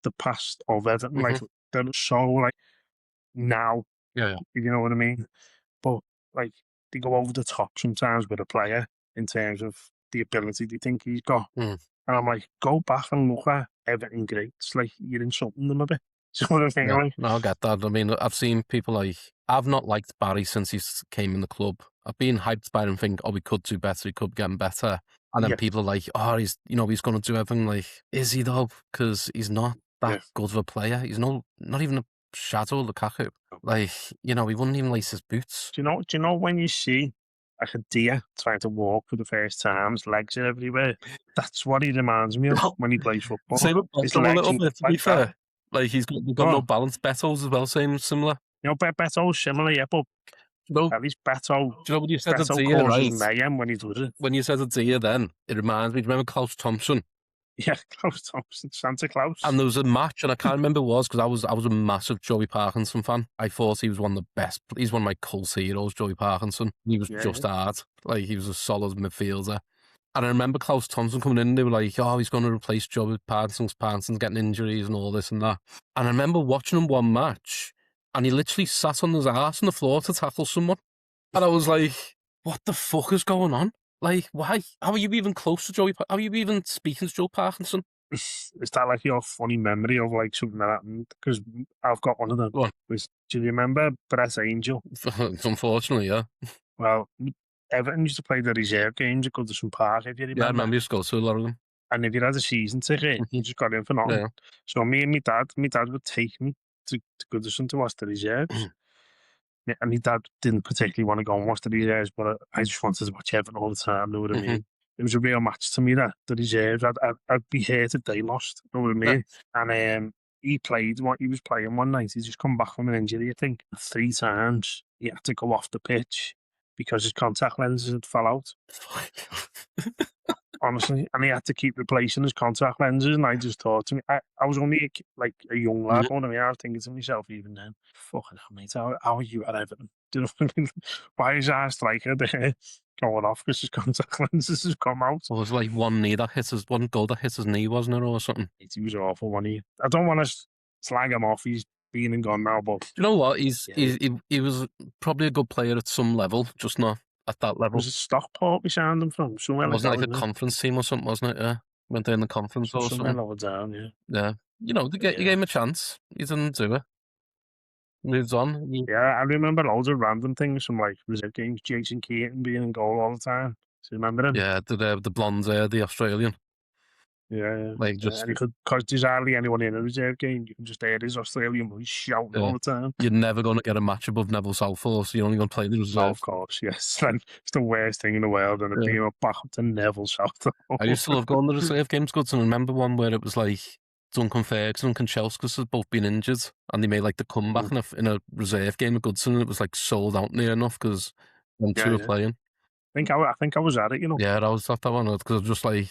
the past of Everton. Like mhm. they're so like now, Yeah, yeah. if you know what I mean. But like they go over the top sometimes with a player in terms of the ability they think he's got. Mm. And I'm like, go back and look at Everton greats. Like you're insulting them a bit. Do you know what I mean? Yeah, Like, no, I get that. I mean, I've seen people like I've not liked Barry since came in the club. I've been hyped by him, think, oh, we could do better, he could get better. And then yeah, people are like, oh, he's going to do everything. Like, is he though? Because he's not that yeah. good of a player. He's not even a shadow of Lukaku. Like, he wouldn't even lace his boots. Do you know when you see like a deer trying to walk for the first time, his legs are everywhere? That's what he reminds me of when he plays football. Same with His Beto a legs little and bit, to be like that. fair. Like, they've got no Oh, balance. Beto's as well, same, similar. Beto's similar, yeah, but You know, at least Beto do you know what you said to Beto Dia, causes right? mayhem when he does it. When you said to Dia then, it reminds me, do you remember Klaus Thompson? Yeah, Klaus Thompson, Santa And Claus. there was a match, and I can't remember who it was, because I was a massive Joey Parkinson fan. I thought he was one of the best. He's one of my cult heroes, Joey Parkinson. He was Yeah, just hard. Like, he was a solid midfielder. And I remember Klaus Thompson coming in, and they were like, oh, he's going to replace Joey Parkinson's Parkinson's getting injuries and all this and that. And I remember watching him one match, and he literally sat on his ass on the floor to tackle someone. And I was like, what the fuck is going on? Like, why? How are you even close to Joey? How are you even speaking to Joe Parkinson? Is that like your funny memory of like something that happened? Because I've got one of them. Well, Do you remember Brett Angel? unfortunately, yeah. Well, Everton used to play the reserve games at Goodison Park, if you Yeah, I remember. remember you go to a lot of them. And if you had a season ticket, you just got in for nothing. Yeah. So me and my dad would take me to Goodison to watch the reserves. Yeah, and my dad didn't particularly want to go and watch the reserves, but I just wanted to watch Everton all the time, know what I Mhm. mean? It was a real match to me, that, the reserves. I'd be hurt if they lost, know what I Yeah. mean? And he played what he was playing one night. He's just come back from an injury, I think. 3 times he had to go off the pitch because his contact lenses had fell out. Honestly, and he had to keep replacing his contact lenses, and I just thought to me, I was only like a young lad, Mhm. know what I mean? I was thinking to myself even then, fucking hell, mate, how are you at Everton? Do you know what I mean? Why is our striker there going off because his contact lenses have come out? Well, it was like one goal that hit his knee, wasn't it, or something? He was awful, wasn't he? I don't want to slag him off. He's been and gone now, but Do you know what? yeah, He was probably a good player at some level, just not at that level. was it Stockport we signed him from? Somewhere It like wasn't that, like a wasn't it? conference team or something, wasn't it? Yeah. Went there in the conference or Somewhere something. lower down, yeah. Yeah. You Yeah. gave him a chance. He didn't do it. Moved on. Yeah, I remember loads of random things from like reserve games. Jason Keaton being in goal all the time. Do you remember him? Yeah, the blonde hair, the Australian. Yeah, yeah. Like, Yeah, just, and because there's hardly anyone in a reserve game, you can just hear his Australian voice shouting all the time. you're never going to get a match above Neville Southall, so you're only going to play the No, reserve. of course, yes. Like, it's the worst thing in the world, and it Yeah. being a back up to Neville Southall. I used to love going to the reserve games, Goodson. I remember one where it was like Duncan Ferguson and Kanchelskis had both been injured, and they made like the comeback in a reserve game at Goodson, and it was like sold out near enough because them Yeah, two were yeah. playing. I think I was at it, you know. Yeah, I was at that one because I was just like,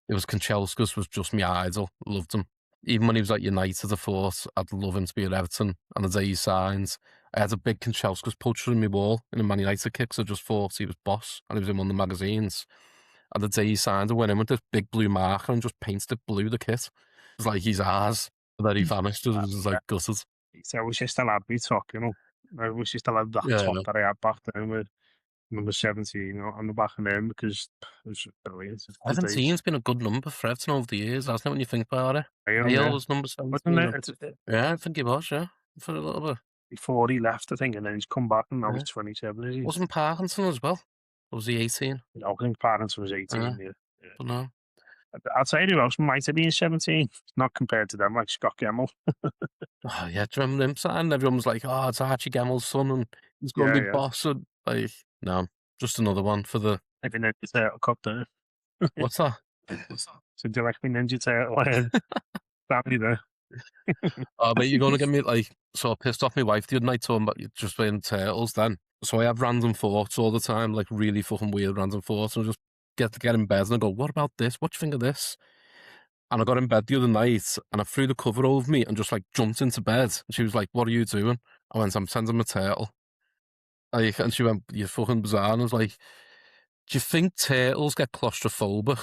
it was Kanchelskis was just my idol. Loved him. Even when he was at United, I thought I'd love him to be at Everton. And the day he signs, I had a big Kanchelskis poster in my wall in a Man United kit, so I just thought he was boss, and he was in one of the magazines. And the day he signed, I went in with this big blue marker and just painted it blue, the kit. It was like he's ours. And then he vanished. It was just like gutted. So I wish I still had my top, you know. I wish I still had that Yeah, top that I had back then with number 17, you know, on the back of them, because it was brilliant. Good days. 17's been a good number for Everton over the years, hasn't it, when you think about it? Yeah, Bale yeah. was number Wasn't 17. it? Yeah, I think he was, yeah. For a little bit. Before he left, I think, and then he's come back, and now Yeah. he's 27, is he? Wasn't Parkinson as well? Or was he 18? I think Parents was 18, yeah. But no. I'd say who else might have been 17, not compared to them, like Scott Gemmell. Oh, yeah, do you remember him signing? Everyone was like, oh, it's Archie Gemmell's son, and he's going to be Yeah. boss. And, like, no, just another one for the... Maybe Ninja Turtle Cup there. What's that? So direct me Ninja Turtle. Family there. Oh, mate, you're going to get me, like, so pissed off my wife the other night talking about you just playing Turtles then. So I have random thoughts all the time, like really fucking weird random thoughts, and I just get in bed and I go, what about this? What do you think of this? And I got in bed the other night and I threw the cover over me and just like jumped into bed. And she was like, "What are you doing?" I went, "I'm sending my turtle." Like, and she went, "You're fucking bizarre." And I was like, "Do you think turtles get claustrophobic?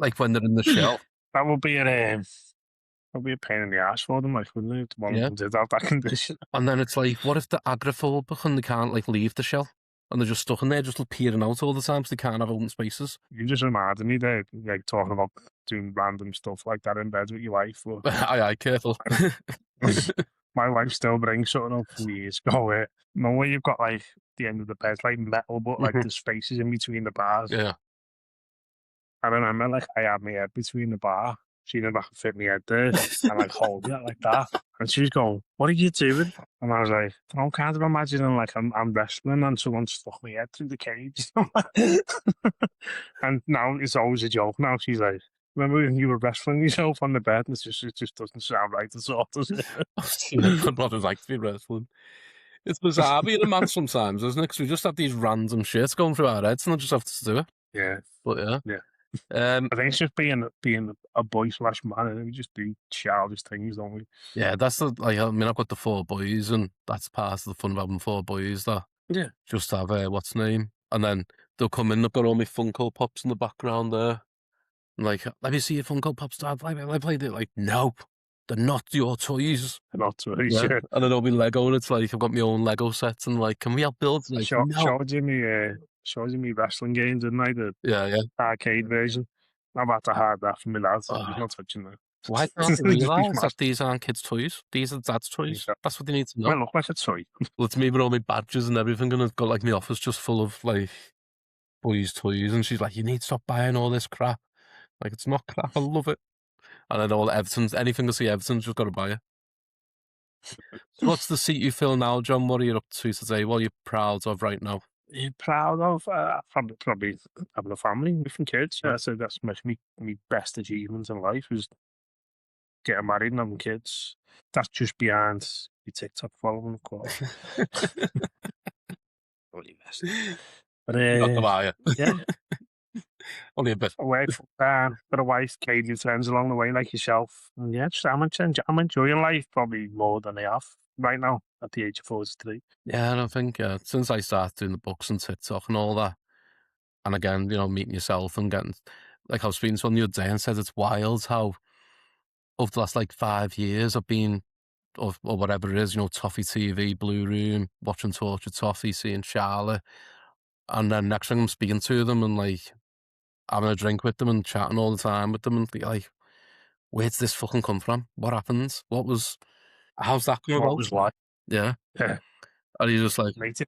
Like when they're in the shell?" That would be a pain in the ass for them, like, wouldn't it? One of Yeah. them did have that condition. And then it's like, what if they're agoraphobic and they can't like leave the shell? And they're just stuck in there, just like, peering out all the time, so they can't have open spaces. You just reminded me there, like talking about doing random stuff like that in bed with your wife. But Aye, careful. my wife still brings something up from years ago where, you know, where you've got like the end of the bed like metal, but like the spaces in between the bars. Yeah. I remember like I had my head between the bar. She didn't have to fit my head there and like hold it like that. And she was going, "What are you doing?" And I was like, I'm kind of imagining like I'm wrestling and someone stuck my head through the cage. And now it's always a joke. Now she's like, "Remember when you were wrestling yourself on the bed?" And it just doesn't sound right at all, does it? I'd rather like to be wrestling. It's bizarre being a man sometimes, isn't it? Because we just have these random shits going through our heads and I just have to do it. Yeah. But yeah. Yeah. Um, I think it's just being a boy / man, and we just do childish things, don't we? yeah, that's the, like, I mean, I've got the 4 boys and that's part of the fun of having 4 boys that Yeah. just have, what's the name? And then they'll come in, they've got all my Funko Pops in the background there. And like, "Let me see your Funko Pops, Dad. I played it." Like, "No, they're not your toys." Not really Yeah. sure. And then there'll be Lego and it's like, I've got my own Lego sets and like, "Can we help build?" Like, "No." Showed you me wrestling games, didn't I? The Yeah. arcade version. I've had to hide that from my lads. Oh, He's not touching that. why can't they Just be realise that smashed. these aren't kids' toys? These are Dad's toys. So, That's what they need to know. might look like a toy. Well, it's me with all my badges and everything, and I've got like my office just full of like boys' toys, and she's like, "You need to stop buying all this crap." Like, it's not crap. I love it. And then all Everton's, anything I see Everton's, just got to buy it. So what's the seat you fill now, John? What are you up to today? What are you proud of right now? You're proud of? Probably having a family, different kids. Yeah. Yeah, so that's my best achievement in life is getting married and having kids. That's just behind your TikTok following, of course. Only best. But Not to buy it. yeah, Only a bit. away from got a wife, made new friends along the way, like yourself. And yeah, just, I'm enjoying life probably more than I have right now at the age of 43. Yeah, and I think since I started doing the books and TikTok and all that, and again, you know, meeting yourself and getting, like I was speaking to someone the other day and said it's wild how over the last like 5 years I've been, or whatever it is, you know, Toffee TV, Blue Room, watching Tortured Toffee, seeing Charlotte, and then next thing I'm speaking to them and like having a drink with them and chatting all the time with them and be like, where did this fucking come from? What happened? How's that come What about? was like, Yeah. yeah, And he's just like, mate,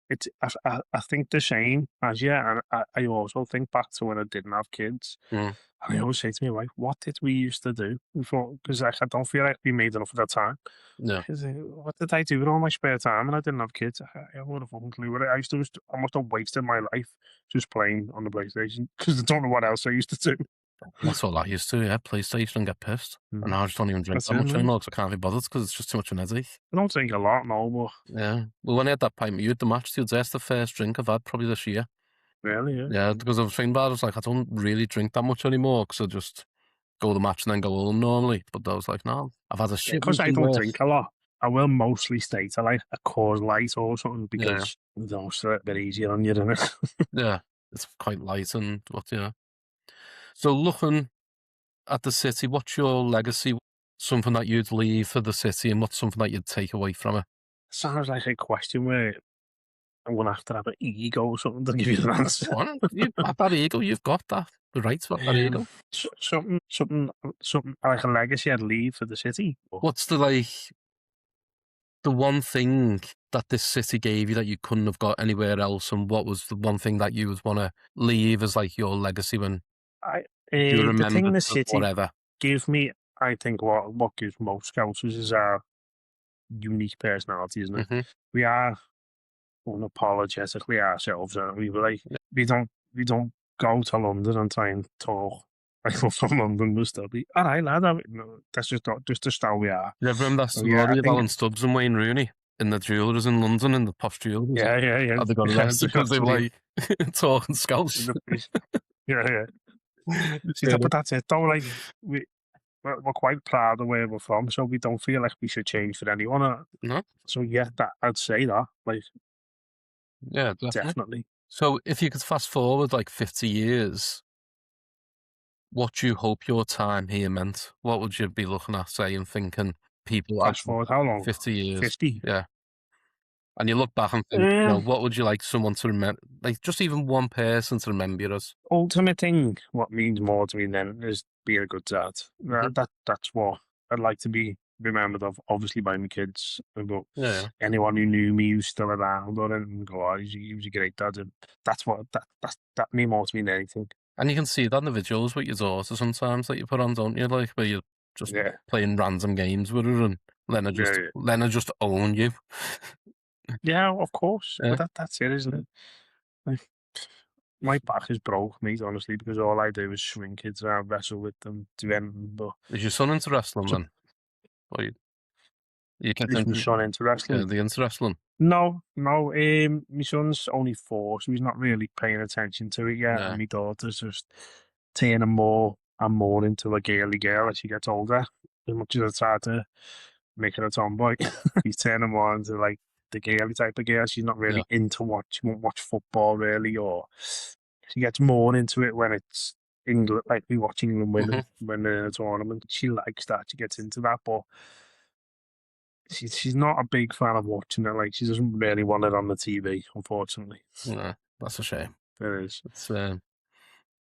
it's I think the same as you, and I also think back to when I didn't have kids. mm, And I always say to my wife, "What did we used to do before?" Because I don't feel like we made enough of that time. yeah. 'Cause, what did I do with all my spare time when I didn't have kids? I would have fucking clue what I used to. I must have wasted my life just playing on the PlayStation because I don't know what else I used to do. That's all I used to, yeah, PlayStation and get pissed. And now I just don't even drink That's that it, much man. anymore because I can't be bothered because it's just too much of an headache. I don't think a lot, no, but Yeah. Well, when I had that pint with you at the match the other day, that's the first drink I've had probably this year. really, yeah. Yeah, because I was thinking about it, I was like, I don't really drink that much anymore because I just go to the match and then go home normally. But I was like, no, I've had a shit Because I weekend don't work. drink a lot, I will mostly stay to like a Coors Light or something Yeah. because you know, it's a bit easier on you, isn't it? Yeah, it's quite light and what, yeah. So looking at the city, what's your legacy? Something that you'd leave for the city and what's something that you'd take away from it? Sounds like a question where I'm gonna have to have an ego or something to give you an answer. Go on, you have that ego, you've got that. The right to have that ego. Something like a legacy I'd leave for the city. What's the one thing that this city gave you that you couldn't have got anywhere else, and what was the one thing that you would want to leave as like your legacy when you The remember thing the city whatever? give me, I think, what gives most Scousers is our unique personality, isn't it? Hmm. We are unapologetically ourselves, aren't we? But like, we don't go to London and try and talk like we're from London. We'll still be all right, lad. No, that's just how we are. You ever remember that So, story yeah, I of think, Alan Stubbs and Wayne Rooney in the jewellers in London, in the posh jewellers? yeah. How they got arrested because they were like talking Scouse. Yeah. But that's it though. Like we're quite proud of where we're from, so we don't feel like we should change for anyone. No? So yeah, that I'd say that. Like Yeah, definitely. So if you could fast forward like 50 years, what do you hope your time here meant? What would you be looking at, say, and thinking people Fast forward how long? 50 years? 50. Yeah. And you look back and think, what would you like someone to remember? Like, just even one person to remember you as? Ultimate thing, what means more to me then is being a good dad. That's what I'd like to be remembered of, obviously by my kids, but Yeah. anyone who knew me who's still around or anything go, oh, he was a great dad, and that's what that mean more to me than anything. And you can see that in the videos with your daughter sometimes that you put on, don't you? Like, where you're just playing random games with her and letting her just own you. Yeah, of course. But that's it, isn't it? Like, my back is broke, mate, honestly, because all I do is swing kids around, wrestle with them, do anything. But is your son into wrestling then? Or you kept is my son into wrestling? Yeah, the into wrestling. No. My son's only 4, so he's not really paying attention to it yet. And my daughter's just turning more and more into a girly girl as she gets older. As much as I try to make her a tomboy, he's turning more into like the girly type of girl. She's not really into she won't watch football really, or she gets more into it when it's England, like we watch England win when they're in a tournament. She likes that. She gets into that, but she's not a big fan of watching it. Like, she doesn't really want it on the TV, unfortunately. No, that's a shame. It is. It's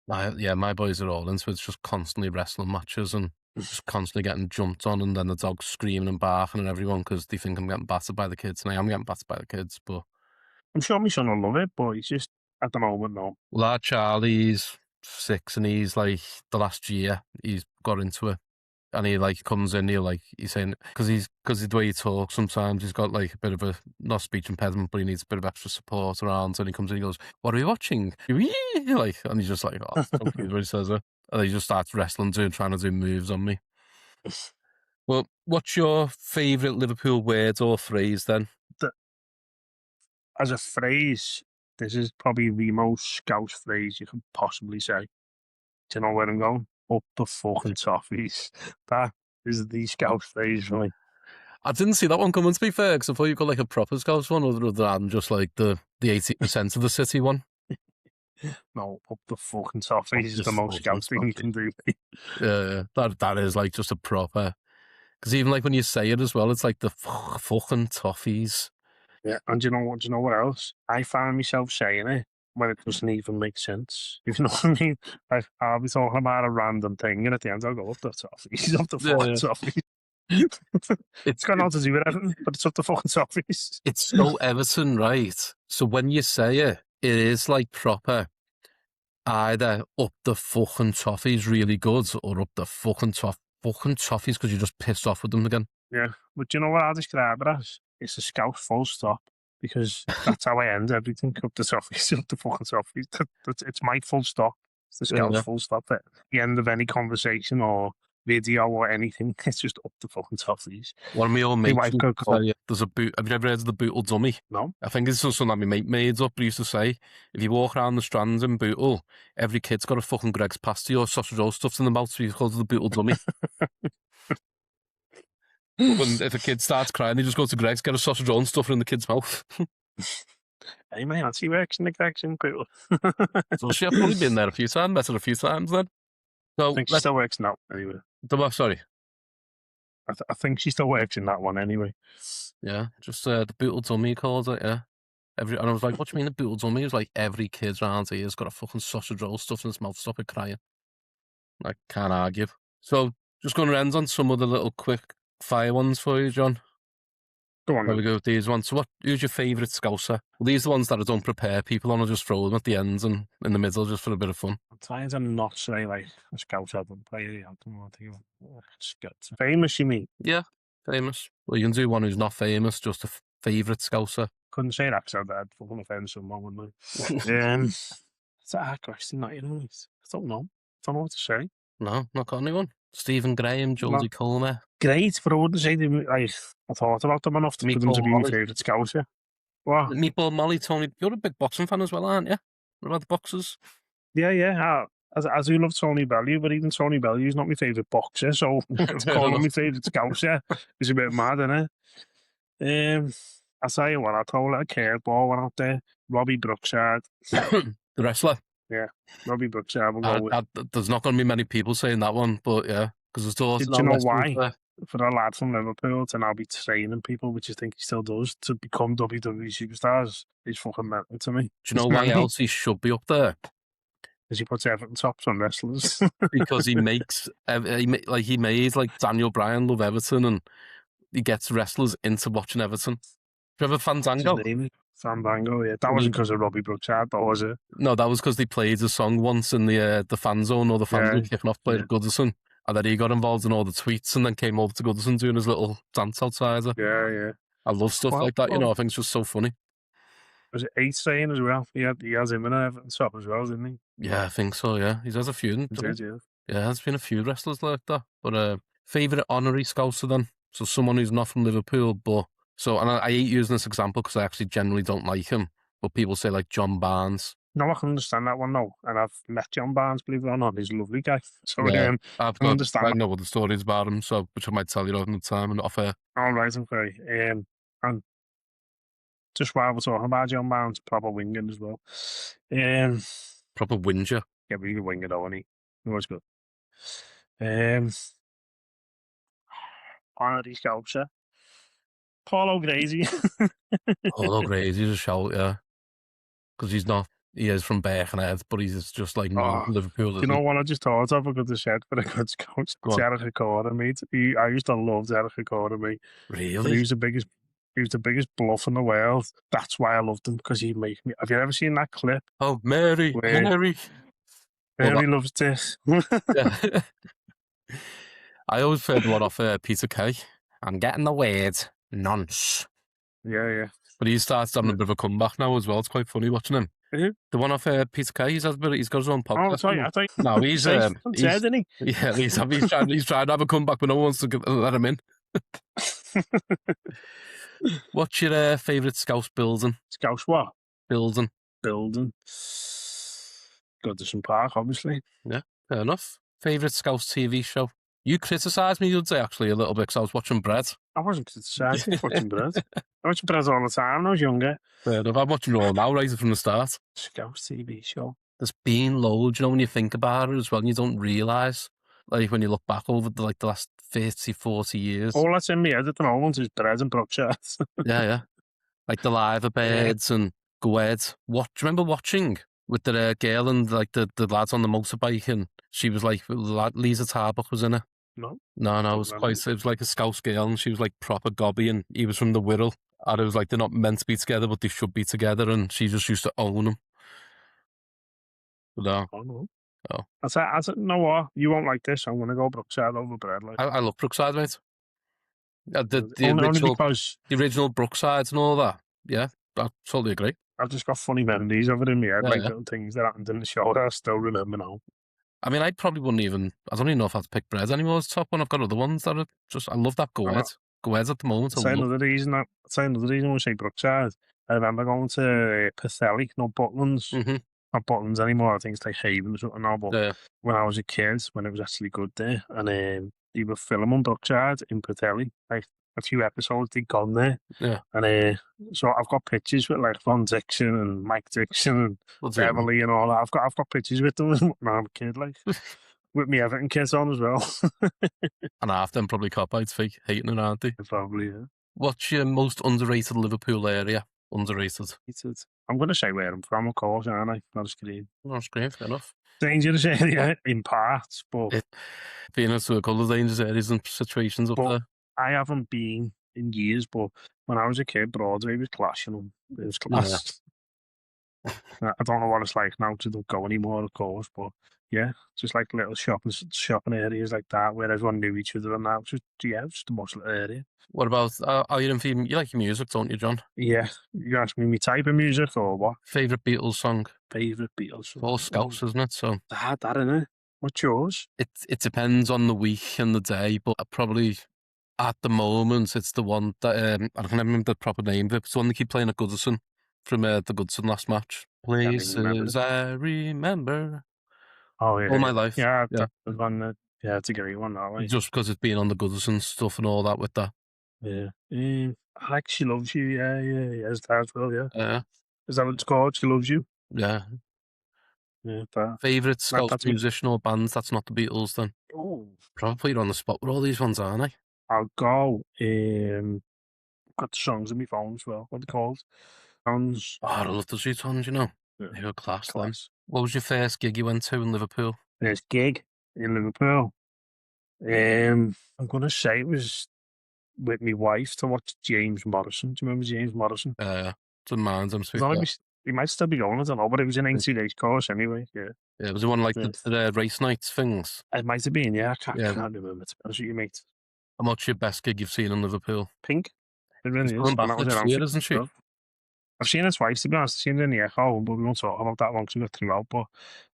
my boys are all into it. It's just constantly wrestling matches and just constantly getting jumped on, and then the dogs screaming and barking at everyone because they think I'm getting battered by the kids, and I am getting battered by the kids. But I'm sure my son will love it, but he's just at the moment no. Well, our Charlie's 6, and he's like the last year he's got into it. And he like comes in, he's saying, because the way he talks sometimes, he's got like a bit of a, not speech impediment, but he needs a bit of extra support around. And he comes in, he goes, "What are we watching?" Like, and he's just like, "Oh, fuck you," when he says it. And he just starts wrestling, trying to do moves on me. Well, what's your favourite Liverpool word or phrase then? As a phrase, this is probably the most Scouse phrase you can possibly say. Do you know where I'm going? Up the fucking Toffees. That is the Scouse phrase for me. I didn't see that one coming, to be fair, because I thought you got like a proper Scouse one, other than just like the 80% of the city one. No, up the fucking Toffees is the most Scouse thing you can do. Yeah, that is like just a proper. Because even like when you say it as well, it's like the fucking Toffees. Yeah, and do you know what else? I find myself saying it when it doesn't even make sense. You know what I mean? I'll be talking about a random thing, and at the end I'll go, "Up the Toffees, up the fucking Toffees." It's got nothing to do with everything, but it's up the fucking Toffees. It's so Everton, right? So when you say it, it is like proper. Either up the fucking Toffees really good, or up the fucking Toffees because you're just pissed off with them again. Yeah, but do you know what I describe it as? It's a Scouse full stop, because that's how I end everything. Up the Toffees, up the fucking Toffees. It's my full stop. It's the Scouse full stop at the end of any conversation or video or anything. It's just up the fucking Toffees. One of my old mates, there's a boot. Have you ever heard of the Bootle dummy? No. I think it's something that my mate made up. He used to say, if you walk around the strands in Bootle, every kid's got a fucking Greg's pasty or sausage roll stuffed in the mouth, so he's called the Bootle dummy. If a kid starts crying, they just go to Greg's, get a sausage roll and stuff it in the kid's mouth. Hey man, she works in the Greg's in Bootle. So she's probably been there a few times, met her a few times then. So I think she still works now, anyway. Sorry. I think she still works in that one anyway. Yeah, just the Bootle dummy calls it, yeah. And I was like, "What do you mean the Bootle dummy?" He was like, "Every kid around here has got a fucking sausage roll stuffed in his mouth, stop it crying." I can't argue. So, just going to end on some of the little quick fire ones for you, John. Go on. There we go with these ones. So who's your favourite Scouser? Well, these are the ones that I don't prepare people on. I just throw them at the ends and in the middle just for a bit of fun. I'm trying to not say like a Scouser don't play the anthem. Famous, you mean? Yeah, famous. Well, you can do one who's not famous, just a favourite Scouser. Couldn't say that because I'd fucking offend someone, wouldn't I? It's a hard question, not, you know. I don't know. Don't know what to say. No, not got anyone. Stephen Graham, Geordie Coleman. Great, but I wouldn't say they, like, I thought about them enough for them to be my favourite Scouser. What? Meatball Molly, Tony. You're a big boxing fan as well, aren't you? What about the boxers? Yeah. as we love Tony Bellew, but even Tony Bellew is not my favourite boxer, so to Fair call him enough. my favourite Scouser is a bit mad, isn't it? I'll tell you what, I'll throw a little curveball one out there. Robbie Brookside. The wrestler. Yeah, Robbie Brookside will go with. There's not going to be many people saying that one, but yeah, because there's also Do you know why? For a lad from Liverpool to now be training people, which I think he still does, to become WWE superstars, is fucking mental to me. Do you know why else he should be up there? Because he puts Everton tops on wrestlers. Because he makes he made like Daniel Bryan love Everton, and he gets wrestlers into watching Everton. Do you have a Fandango? Fandango, yeah. That wasn't because of Robbie Brookside, though, was it? No, that was because they played a song once in the fan zone, or the fans were kicking off, played at Goodison, and then he got involved in all the tweets, and then came over to Goodison doing his little dance outside. Yeah. I love stuff like that, you know. I think it's just so funny. Was it 8 saying as well? He has him in Everton top as well, didn't he? Yeah, I think so. Yeah, he has a few. He did, yeah. Yeah, there's been a few wrestlers like that. But favourite honorary Scouser then? So someone who's not from Liverpool, but and I hate using this example because I actually generally don't like him. But people say like John Barnes. No, I can understand that one now, and I've met John Barnes, believe it or not. He's a lovely guy. So yeah, I know what the story is about him, so which I might tell you another time and off air. All right, okay. And just while we're talking about John Barnes, proper winging as well. Proper whinger. Yeah, but he's a winger though, and he was good. Honorary Scouser. Paulo Gracie. Paulo Grazie's a shout, yeah. Because he is from Birkenhead, but he's just like Liverpool. You know what I just thought of? I could have said for a good Scouse. Derek Accorda, mate. I used to love Derek Accorda, mate. Really? He was the biggest bluff in the world. That's why I loved him, because he'd make me. Have you ever seen that clip? Oh, Mary. Mary loves this. Yeah. I always heard one off Peter Kay. I'm getting the word nonce. Yeah. But he starts having a bit of a comeback now as well. It's quite funny watching him. Mm-hmm. The one off Peter Kay, he's got his own podcast. I thought no, he's dead, isn't he? Yeah, he's trying to have a comeback, but no one wants to let him in. What's your favourite Scouse building? Scouse what? Building. Goodison Park, obviously. Yeah, fair enough. Favourite Scouse TV show? You criticised me the other day, actually, a little bit, because I was watching Bread. I wasn't criticising, I was watching Bread. I watched Bread all the time when I was younger. Fair enough. I'm watching it all now, right from the start. Scouse TV show. There's been loads, you know, when you think about it as well, and you don't realise, like, when you look back over the last 30, 40 years. All that's in my head at the moment is Bread and Brookside. Yeah. Like the Liver Birds and Go Ahead. Do you remember watching with the girl and like the lads on the motorbike, and she was like, Lisa Tarbuck was in it? No, it was like a Scouse girl, and she was like proper gobby, and he was from the Wirral, and it was like they're not meant to be together, but they should be together, and she just used to own him. No. Oh, no. Oh. I said, no what? You won't like this. I'm going to go Brookside over Bread. Like. I love Brookside, mate. The original Brooksides and all that. Yeah, I totally agree. I've just got funny memories of it in my head, little things that happened in the show that I still remember now. I mean, I probably wouldn't even. I don't even know if I'd pick Bread anymore as top one. I've got other ones that are just. I love that Go Ahead. Go Ahead at the moment. I'll say another reason when we say Brookside. I remember going to Pathelli, no Butlins. Mm-hmm. Not Butlins anymore. I think it's like Haven or something now. But when I was a kid, when it was actually good there, and they were filming Brookside in Pathelli, like a few episodes they'd gone there. Yeah. And so I've got pictures with like Ron Dixon and Mike Dixon and Beverly and all that. I've got pictures with them when I was a kid, like with me Everton kids on as well. And half them probably cop-outs fake hating it, aren't they? Probably, yeah. What's your most underrated Liverpool area? Underrated. I'm going to say where I'm from, of course, aren't I? Not a screen. Not a screen, fair enough. Dangerous area in parts, but being a circle of dangerous areas and situations up there. I haven't been in years, but when I was a kid, Broadway was class, you know. It was class. Yeah. I don't know what it's like now to go anymore, of course, but yeah, just like little shopping areas like that where everyone knew each other and that. Just a much little area. What about, you like your music, don't you, John? Yeah. You ask me type of music or what? Favourite Beatles song? Favourite Beatles song? All Scouse, isn't it? So that innit? What's yours? It depends on the week and the day, but probably at the moment it's the one that, I can't remember the proper name of it, but it's the one they keep playing at Goodison from the Goodison last match. Places I remember. Oh All yeah, my life. yeah. Yeah. That was one that, yeah, it's a great one. That like, Just because it's been on the Goodison stuff and all that with that. yeah. Like she loves you. Yeah, yeah, yeah. As that as well. Yeah. Yeah. Is that what it's called? She loves you. Yeah. Yeah. Favourite Scouse That's me. musician or bands that's not the Beatles then? Oh, Probably you're on the spot with all these ones, aren't I? I'll go. Got the songs on my phone as well. What they called? Sounds. Oh, I love the Sweet Ones, you know. Yeah, They were class then. class. What was your first gig you went to in Liverpool? There's gig in Liverpool. I'm gonna say it was with my wife to watch James Morrison. Do you remember James Morrison? Didn't mind them, I to be don't know fair. if he might still be going. I don't know, but it was an Yeah, 80 days course anyway. Yeah, it was one like yeah. the race nights things. It might have been. Yeah, Yeah. can't remember. To be honest with you, mate. How much your best gig you've seen in Liverpool? Pink. It She's really is, coming and back that was in next year, Anfield isn't as she? well. I've seen it twice, to be honest. I've seen it in the Echo, but we won't talk about that one because we got through out. But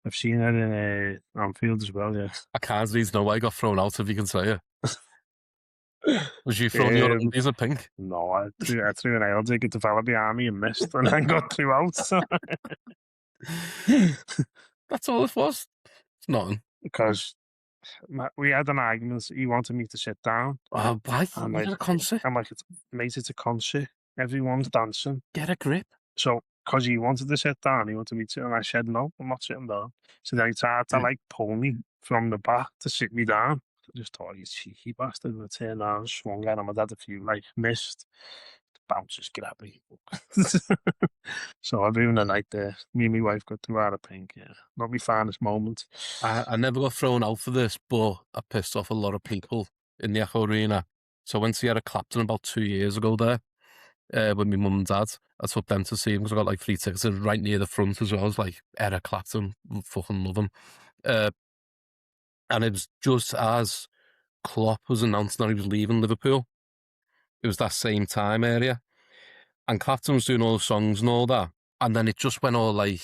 I've seen it in Anfield as well. Yeah. I can't need to know why I got thrown out if you can say it. Was you throwing your um, Olympias at Pink? no, I threw an ale dig at the Valley Army and missed, and then got through out. So. That's all it was. It's nothing. Because we had an argument. He wanted me to sit down. Why? I'm You're like, at a concert. mate, it's a concert. Everyone's dancing. Get a grip. So, because he wanted to sit down, he wanted me to, and I said, no, I'm not sitting down. So then he tried to Yeah. like pull me from the back to sit me down. I just thought, he's cheeky bastard. And I turned around, swung at him. I'd had a few, like, missed. The bouncers grabbed me. So I ruined the night there. Me and my wife got through out of Pink, yeah. Not my finest moment. I never got thrown out for this, but I pissed off a lot of people in the Echo Arena. So I went to see Eric Clapton about 2 years ago there with my mum and dad. I took them to see him because I got like free tickets and right near the front as well. I was like, Eric Clapton, fucking love him. And it was just as Klopp was announcing that he was leaving Liverpool. It was that same time area. And Clapton was doing all the songs and all that. And then it just went all like,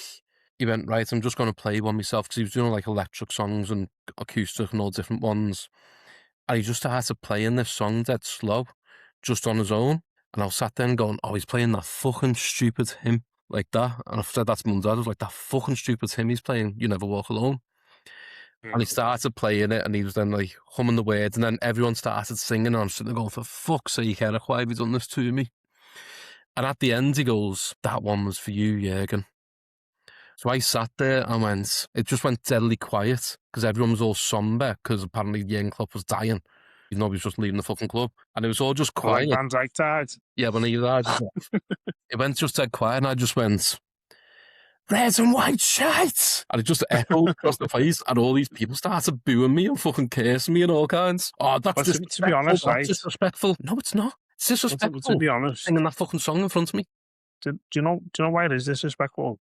he went, right, I'm just going to play one myself because he was doing like electric songs and acoustic and all different ones. And he just started playing this song dead slow, just on his own. And I was sat there and going, oh, he's playing that fucking stupid hymn like that. And I said that to mum and dad. I was like, that fucking stupid hymn he's playing, You Never Walk Alone. And he started playing it and he was then like humming the words and then everyone started singing and I'm sitting there going, for fuck's sake, Eric, why have you done this to me? And at the end he goes, that one was for you, Jürgen. So I sat there and went, it just went deadly quiet because everyone was all somber because apparently Jürgen Klopp was dying. You know, he was just leaving the fucking club. And it was all just Like quiet. Van Dijk died. Yeah, when he died, it went just dead quiet and I just went, red and white shite! And it just echoed across the place and all these people started booing me and fucking cursing me and all kinds. Oh, that's But disrespectful. to be honest, That's right? disrespectful. No, it's not. It's To disrespectful. be honest, Singing that fucking song in front of me. do you know why it is disrespectful?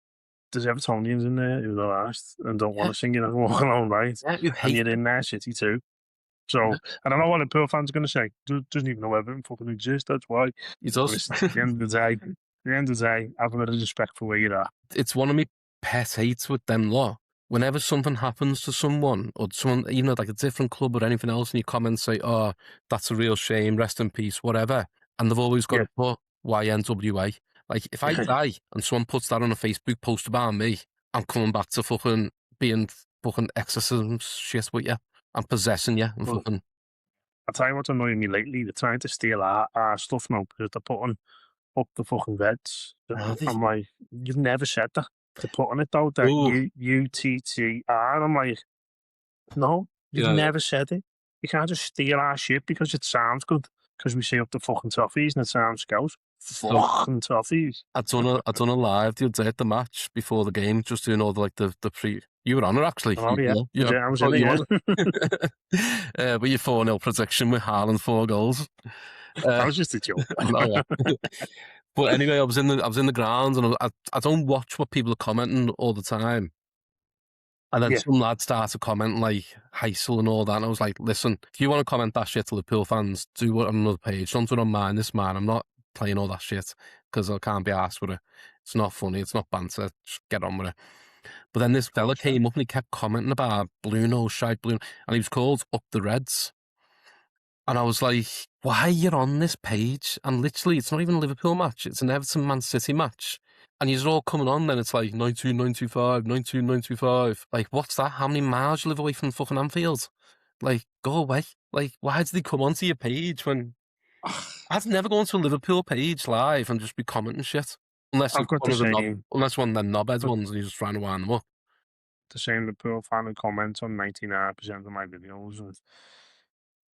There's Evertonians in there who are last and don't want to sing You Never Walk Alone, right? Yeah, you And hate you're it. in their city too. So I don't know what a Liverpool fan's going to say. Doesn't even know Everton fucking exists. That's why. He But does. at the end of the day, have a bit of respect for where you're at. It's one of my pet hates with them lot. Whenever something happens to someone, or someone, even at like a different club or anything else, and you comment say, oh, that's a real shame, rest in peace, whatever. And they've always got Yeah. to put YNWA. Like, if I die and someone puts that on a Facebook post about me, I'm coming back to fucking being fucking exorcism shit with you. I'm possessing you. And fucking... I'll tell you what's annoying me lately. They're trying to steal our stuff now because they're putting up the fucking Reds. I'm like, you've never said that. They're putting it though, that UTTR. I'm like, no, you've never said it. You can't just steal our shit because it sounds good. Because we say up the fucking Toffees and it sounds Scouse. Fucking Toffees. I done a live the other day at the match before the game, just doing all the pre. You were on it actually. Oh yeah, I was in it. Yeah. With your 4-0 prediction with Haaland 4 goals. That was just a joke. But anyway, I was in the grounds and I don't watch what people are commenting all the time. And then some lad started commenting like Heysel and all that. And I was like, listen, if you want to comment that shit to Liverpool fans, do it on another page. Don't do it on mine. I'm not playing all that shit because I can't be arsed with it. It's not funny. It's not banter. Just get on with it. But then this fella came up and he kept commenting about blue nose, shite blue. And he was called Up the Reds. And I was like, why are you on this page? And literally, it's not even a Liverpool match. It's an Everton Man City match. And you're all coming on, then it's like 1995, 1995. Like, what's that? How many miles you live away from fucking Anfield? Like, go away. Like, why did they come onto your page when I'd never go onto a Liverpool page live and just be commenting shit. Unless I've it's got one of the knobheads but ones and you're just trying to wind them up. the same Liverpool fan who comments on 99% of my videos. And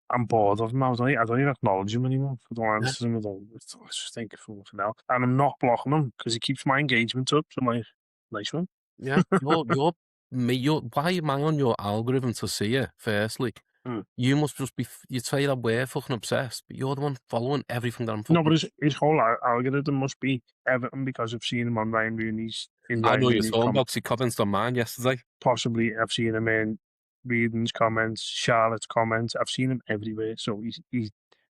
I'm bored of them. I don't even acknowledge him anymore. I don't Yeah. answer them. I just think of something else. And I'm not blocking him because he keeps my engagement up. So I'm like, nice one. Yeah. Why am I on your algorithm to see it, firstly? Mm. You must just be, you'd say that we're fucking obsessed, but you're the one following everything that I'm No, but fucking. his whole algorithm must be Everton because I've seen him on I know Ryan you're Rooney's talking comments. about 'cause he commented on mine yesterday. Possibly I've seen him in Reedon's comments, Charlotte's comments. I've seen him everywhere. So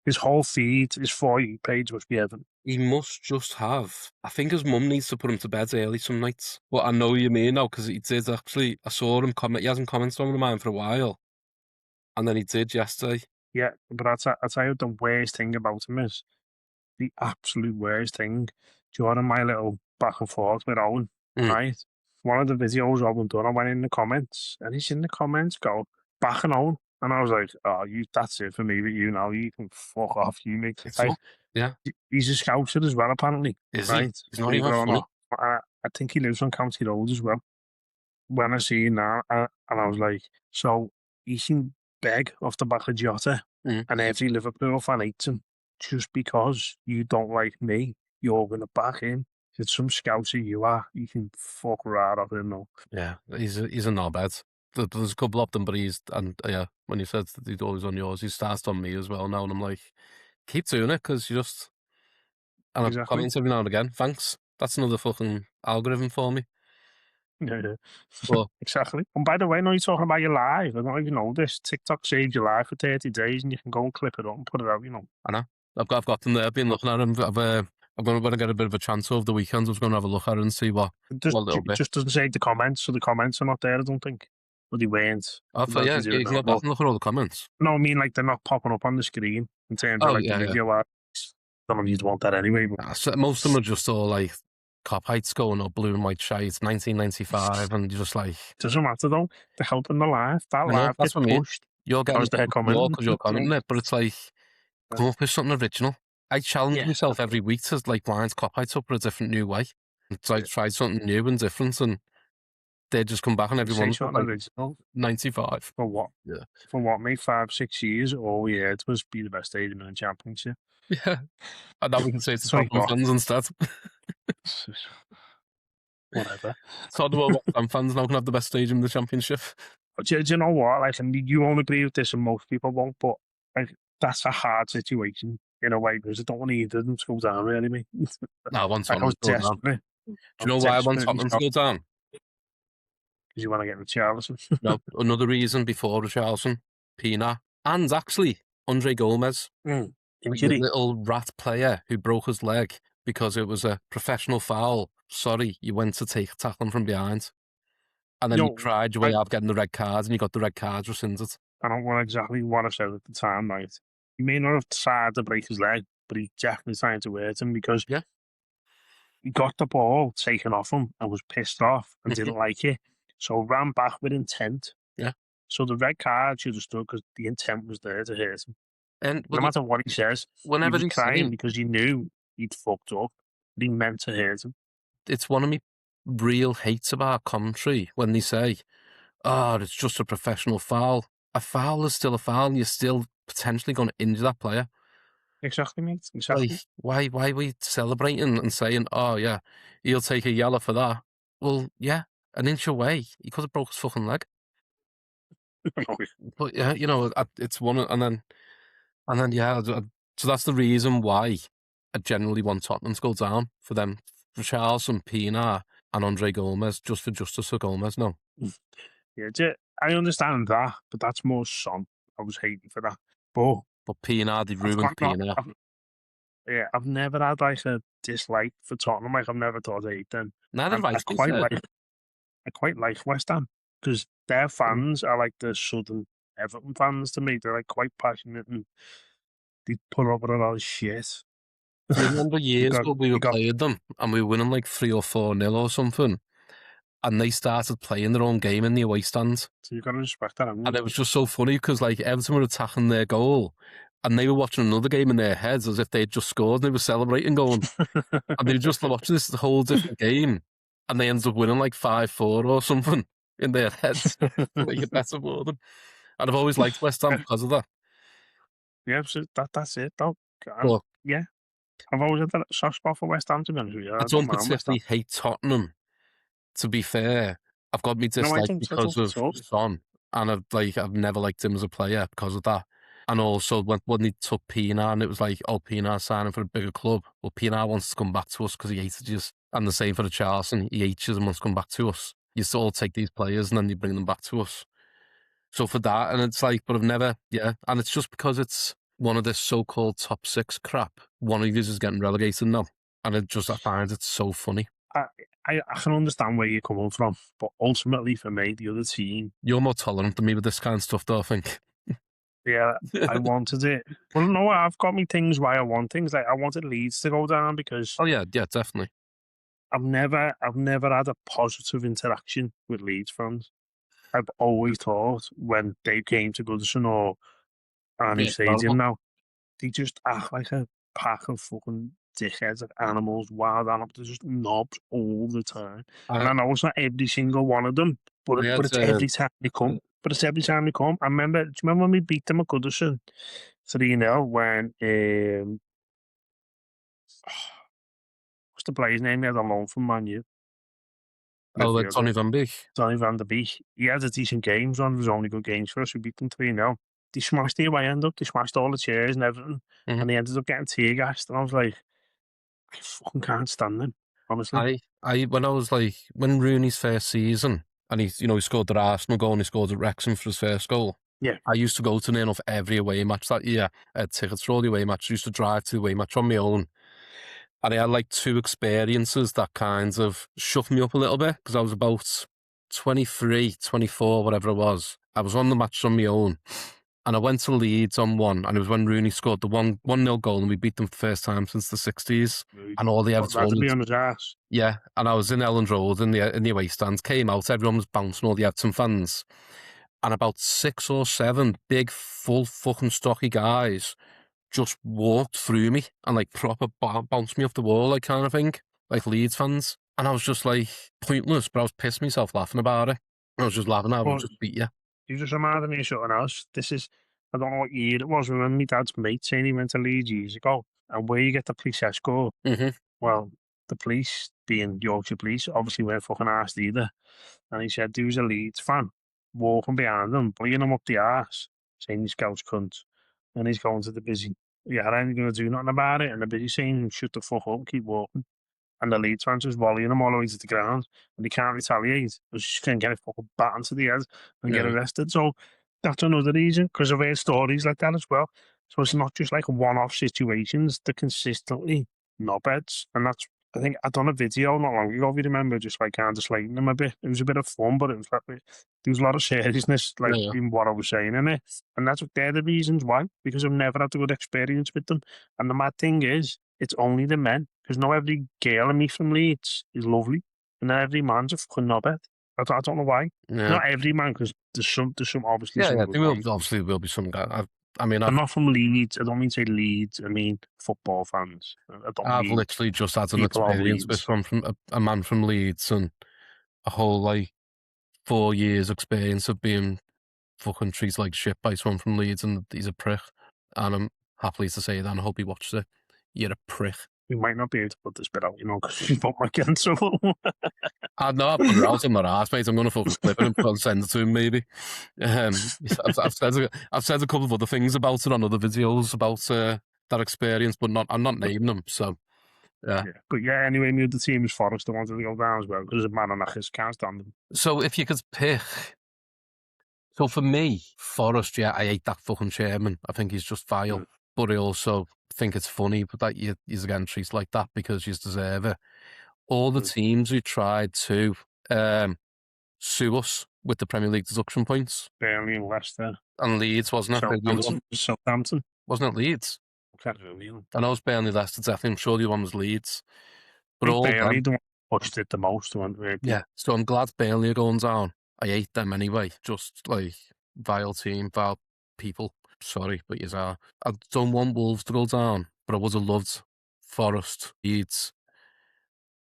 his whole feed, his For You page must be Everton. He must just have. I think his mum needs to put him to bed early some nights. But I know you mean now because he did actually. I saw him comment. He hasn't commented on mine for a while, and then he did yesterday. Yeah, but I'll tell you the worst thing about him is the absolute worst thing during my little back and forth with Owen, Mm. right? One of the videos Owen done, I went in the comments and he's in the comments go, back and Owen. And I was like, oh, that's it for me with you now. You can fuck off, you mate. It's Like, not. Yeah. he's a Scouser as well, apparently, Is he? right? He's not Believe even it or funny. not. I think he lives on County Road as well. When I seen that, and I was like, so he can beg off the back of Jota, Mm. and every Liverpool fan hates him just because you don't like me. You're going to back him. It's some scouser you are. You can fuck right off him now. Yeah, he's a knobhead. There's a couple of them, but yeah. When you said that he's always on yours, he starts on me as well now, and I'm like, keep doing it because you just and I Exactly. comment every now and again. Thanks. That's another fucking algorithm for me. Yeah, yeah. But Exactly. And by the way, now you're talking about your live. I don't even know this. TikTok saves your life for 30 days and you can go and clip it up and put it out, you know. I know I've got them there. I've been looking at them. I'm going to get a bit of a chance over the weekend. I was going to have a look at it and see what little It bit. just doesn't save the comments, so the comments are not there, I don't think. But they weren't. Yeah, They do you it can now. go back and look at all the comments. No, I mean like they're not popping up on the screen in terms of Oh like the yeah, yeah. video ads. Don't know if you'd want that anyway, but So most of them are just all like cop heights going up, blue and white shades, 1995, and you're just like, it doesn't matter though. They're helping the live. That I know live that's gets what I mean. pushed You're getting because the they're commenting. because you're commenting it, but it's like come up with something original. I challenge Yeah, myself every week to like lines cop heights up for a different new way. And so I yeah. try something new and different, and they just come back and Say everyone's just something like original 95. for what? Yeah. For what, mate? 5, 6 years. All we heard was be the best stadium in the championship. Yeah. And now we can say it's the It's like Tottenham what? fans instead. Whatever. Tottenham West Ham fans now can have the best stadium in the championship. Do you know what? Like, and you won't agree with this, and most people won't. But like, that's a hard situation in a way because I don't want either of them to go down. Really, mate. No, I want Like I Tottenham was to go down. desperate. Do you know why I want Tottenham to go down? Because you want to get Richarlison. No, another reason before Richarlison, Pina, and actually Andre Gomez, the Injury. little rat player who broke his leg because it was a professional foul. Sorry, you went to take tackling from behind. And then you No, cried your way out of getting the red cards and you got the red cards rescinded. I don't know exactly what I said at the time, right? He may not have tried to break his leg, but he definitely tried to hurt him because Yeah. he got the ball taken off him and was pissed off and Mhm. didn't like it. So ran back with intent. Yeah. So the red card should have stood because the intent was there to hurt him. And No matter what he says, he whenever was they crying say, because he knew he'd fucked up, but he meant to hurt him. it's one of my real hates about commentary when they say, oh, it's just a professional foul. A foul is still a foul and you're still potentially going to injure that player. Exactly, mate. Like, Exactly. why are we celebrating and saying, oh, yeah, he'll take a yellow for that? Well, yeah, an inch away. He could have broke his fucking leg. But yeah, it's one, yeah, so that's the reason why I generally want Tottenham to go down for them, for Charleston, Pina, and Andre Gomez, just for Justice for Gomez. No, Yeah, I understand that, but that's more Son. I was hating for that. but Pina, they I've ruined got not. Pina. I've never had like a dislike for Tottenham. Like I've never thought I hate them. Neither have I, I to be quite fair. like West Ham because their fans are like the Southern Everton fans to me. They're like quite passionate and they put up with a lot of shit. Do you remember He years got ago we he were got playing them and we were winning like 3 or 4-0 or something, and they started playing their own game in the away stand. so you got to respect that, haven't And you? it was just so funny because like Everton were attacking their goal and they were watching another game in their heads as if they'd just scored and they were celebrating going, and they were just watching this whole different game and they ended up winning like 5-4 or something in their heads to make it better for them. And I've always liked West Ham because of that. Yeah, so that's it though. And But yeah, I've always had that soft spot for West Ham, to be honest with you. I I don't don't mind West Ham. particularly hate Tottenham, to be fair. I've got me No, I dislike don't. I because don't of at all. Son, and I've never liked him as a player because of that. And also when he took Pienaar, and it was like, oh, Pienaar signing for a bigger club. Well, Pienaar wants to come back to us because he hated us, and the same for the Charleston. He hates us and wants to come back to us. You still take these players and then you bring them back to us. So for that, and it's like, but I've never, yeah, and it's just because it's one of this so-called top six crap. One of these is getting relegated now, and I find it so funny. I, I can understand where you're coming from, but ultimately for me, the other team, You're more tolerant than me with this kind of stuff, though, I think. yeah, I wanted it. Well, no, I've got me things why I want things. Like I wanted Leeds to go down because Oh yeah, yeah, definitely. I've never had a positive interaction with Leeds fans. I've always thought when they came to Goodison or Army Yeah, horrible. Stadium now, they just act like a pack of fucking dickheads, like animals, wild animals. They're just knobs all the time. And I, I know it's not every single one of them, but I but had, it's every time they come. But it's every time they come. I remember. Do you remember when we beat them at Goodison 3-0 when what's the player's name? He had a loan from Man U, midfielder. Tony Van Beek. Donny van der Beek. He had a decent games on. It was only good games for us. We beat them 3-0. They smashed the away end up. They smashed all the chairs and everything. Mhm. And they ended up getting tear gassed. And I was like, I fucking can't stand them, honestly. When I was like, when Rooney's first season, and he scored the Arsenal goal and he scored at Wrexham for his first goal. Yeah. I used to go to near enough every away match that year. I had tickets for all the away matches. I used to drive to the away match on my own. And I had like two experiences that kind of shook me up a little bit because I was about 23, 24, whatever it was. I was on the match on my own. And I went to Leeds on one, and it was when Rooney scored the 1-0 goal, and we beat them for the first time since the 60s. And all the That'd be Evertonians, on his ass. yeah, and I was in Elland Road in the away stands, came out, everyone was bouncing, all the Everton fans. And about 6 or 7 big, full fucking stocky guys just walked through me and like proper bounced me off the wall, like kind of thing, like Leeds fans. And I was just like pointless, but I was pissing myself laughing about it. I was just laughing, I would But just beat you. you just reminded me of something else. I don't know what year it was. Remember my dad's mate saying he went to Leeds years ago, and where you get the police escort. Hmm. Well, the police, being Yorkshire police, obviously weren't fucking arsed either. And he said there was a Leeds fan walking behind him, bleeding him up the arse, saying he's Scouse cunt. And he's going to the busy. Yeah, I ain't going to do nothing about it. And the busy saying, shut the fuck up, keep walking. And the Leeds fans just volleying him all the way to the ground. And he can't retaliate. He's just going to get a fucking baton to the head and get Yeah, arrested. So that's another reason, because I've heard stories like that as well. So it's not just like one-off situations. They're consistently knobheads. And that's, I think I done a video not long ago, if you remember, just like kind of slating them a bit. It was a bit of fun, but it was like, there was a lot of seriousness, like yeah, in what I was saying in it. And they're the reasons why, because I've never had a good experience with them. And the mad thing is, it's only the men, because not every girl I meet from Leeds is lovely, and not every man's a fucking knobhead. I don't know why. yeah. Not every man, because there's obviously Yeah, some yeah. good There will ones. obviously will be some guy. I'm not from Leeds. I don't mean to say Leeds. I mean football fans. I don't I've mean literally just had an people on experience with Leeds. one from a man from Leeds, and a whole like 4 years experience of being fucking treated like shit by someone from Leeds, and he's a prick. And I'm happily to say that, and I hope he watches it. You're a prick. We might not be able to put this bit out, because we might get in trouble. I know I put it out on my ass, mate. I'm gonna fucking clip it and send it to him, maybe. I've said a couple of other things about it on other videos about that experience, but I'm not naming them. So yeah. Yeah. But yeah, anyway, my other team is Forest. I wanted to go down as well because of Manonachus. Can't stand them. So if you could pick, so for me, Forrest, yeah, I hate that fucking chairman. I think he's just vile, but I also think it's funny, but that you're getting treated like that because you deserve it. All the teams who tried to sue us with the Premier League deduction points, Burnley and Leicester. and Leeds, wasn't it? Southampton. Wasn't it Leeds? Can't remember. I know it's Burnley, Leicester, definitely. I'm sure the other one was Leeds. I But think all Burnley them, the one pushed it the most, weren't they? yeah. So I'm glad Burnley are going down. I hate them anyway. Just like vile team, vile people. Sorry, but you are. I don't want Wolves to go down, but I would have loved Forest, Leeds,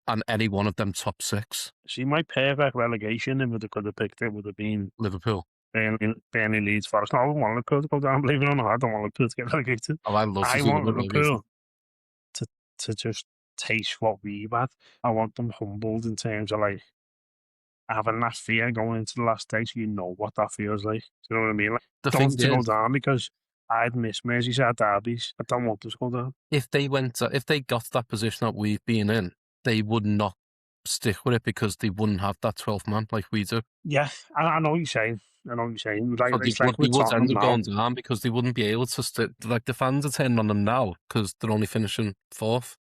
and any one of them top six. See, my perfect relegation, if they could have picked it, would have been Liverpool. Burnley, Leeds, Forest. No, I don't want Liverpool to go down, believe it or not. I don't want Liverpool to get relegated. Oh, I love to I see want Liverpool relegation. Liverpool to just taste what we've had. I want them humbled in terms of like having that fear going into the last day, so you know what that feels like. Do you know what I mean? Like, The don't thing want to go is, down because I'd miss Merseyside derbies. I don't want us to go down. if they got to that position that we've been in, they would not stick with it because they wouldn't have that 12th man like we do. Yeah, I know what you're saying. I know what you're saying. Like, So it's like they with would Tottenham end up now. going down because they wouldn't be able to stick. Like the fans are turning on them now because they're only finishing fourth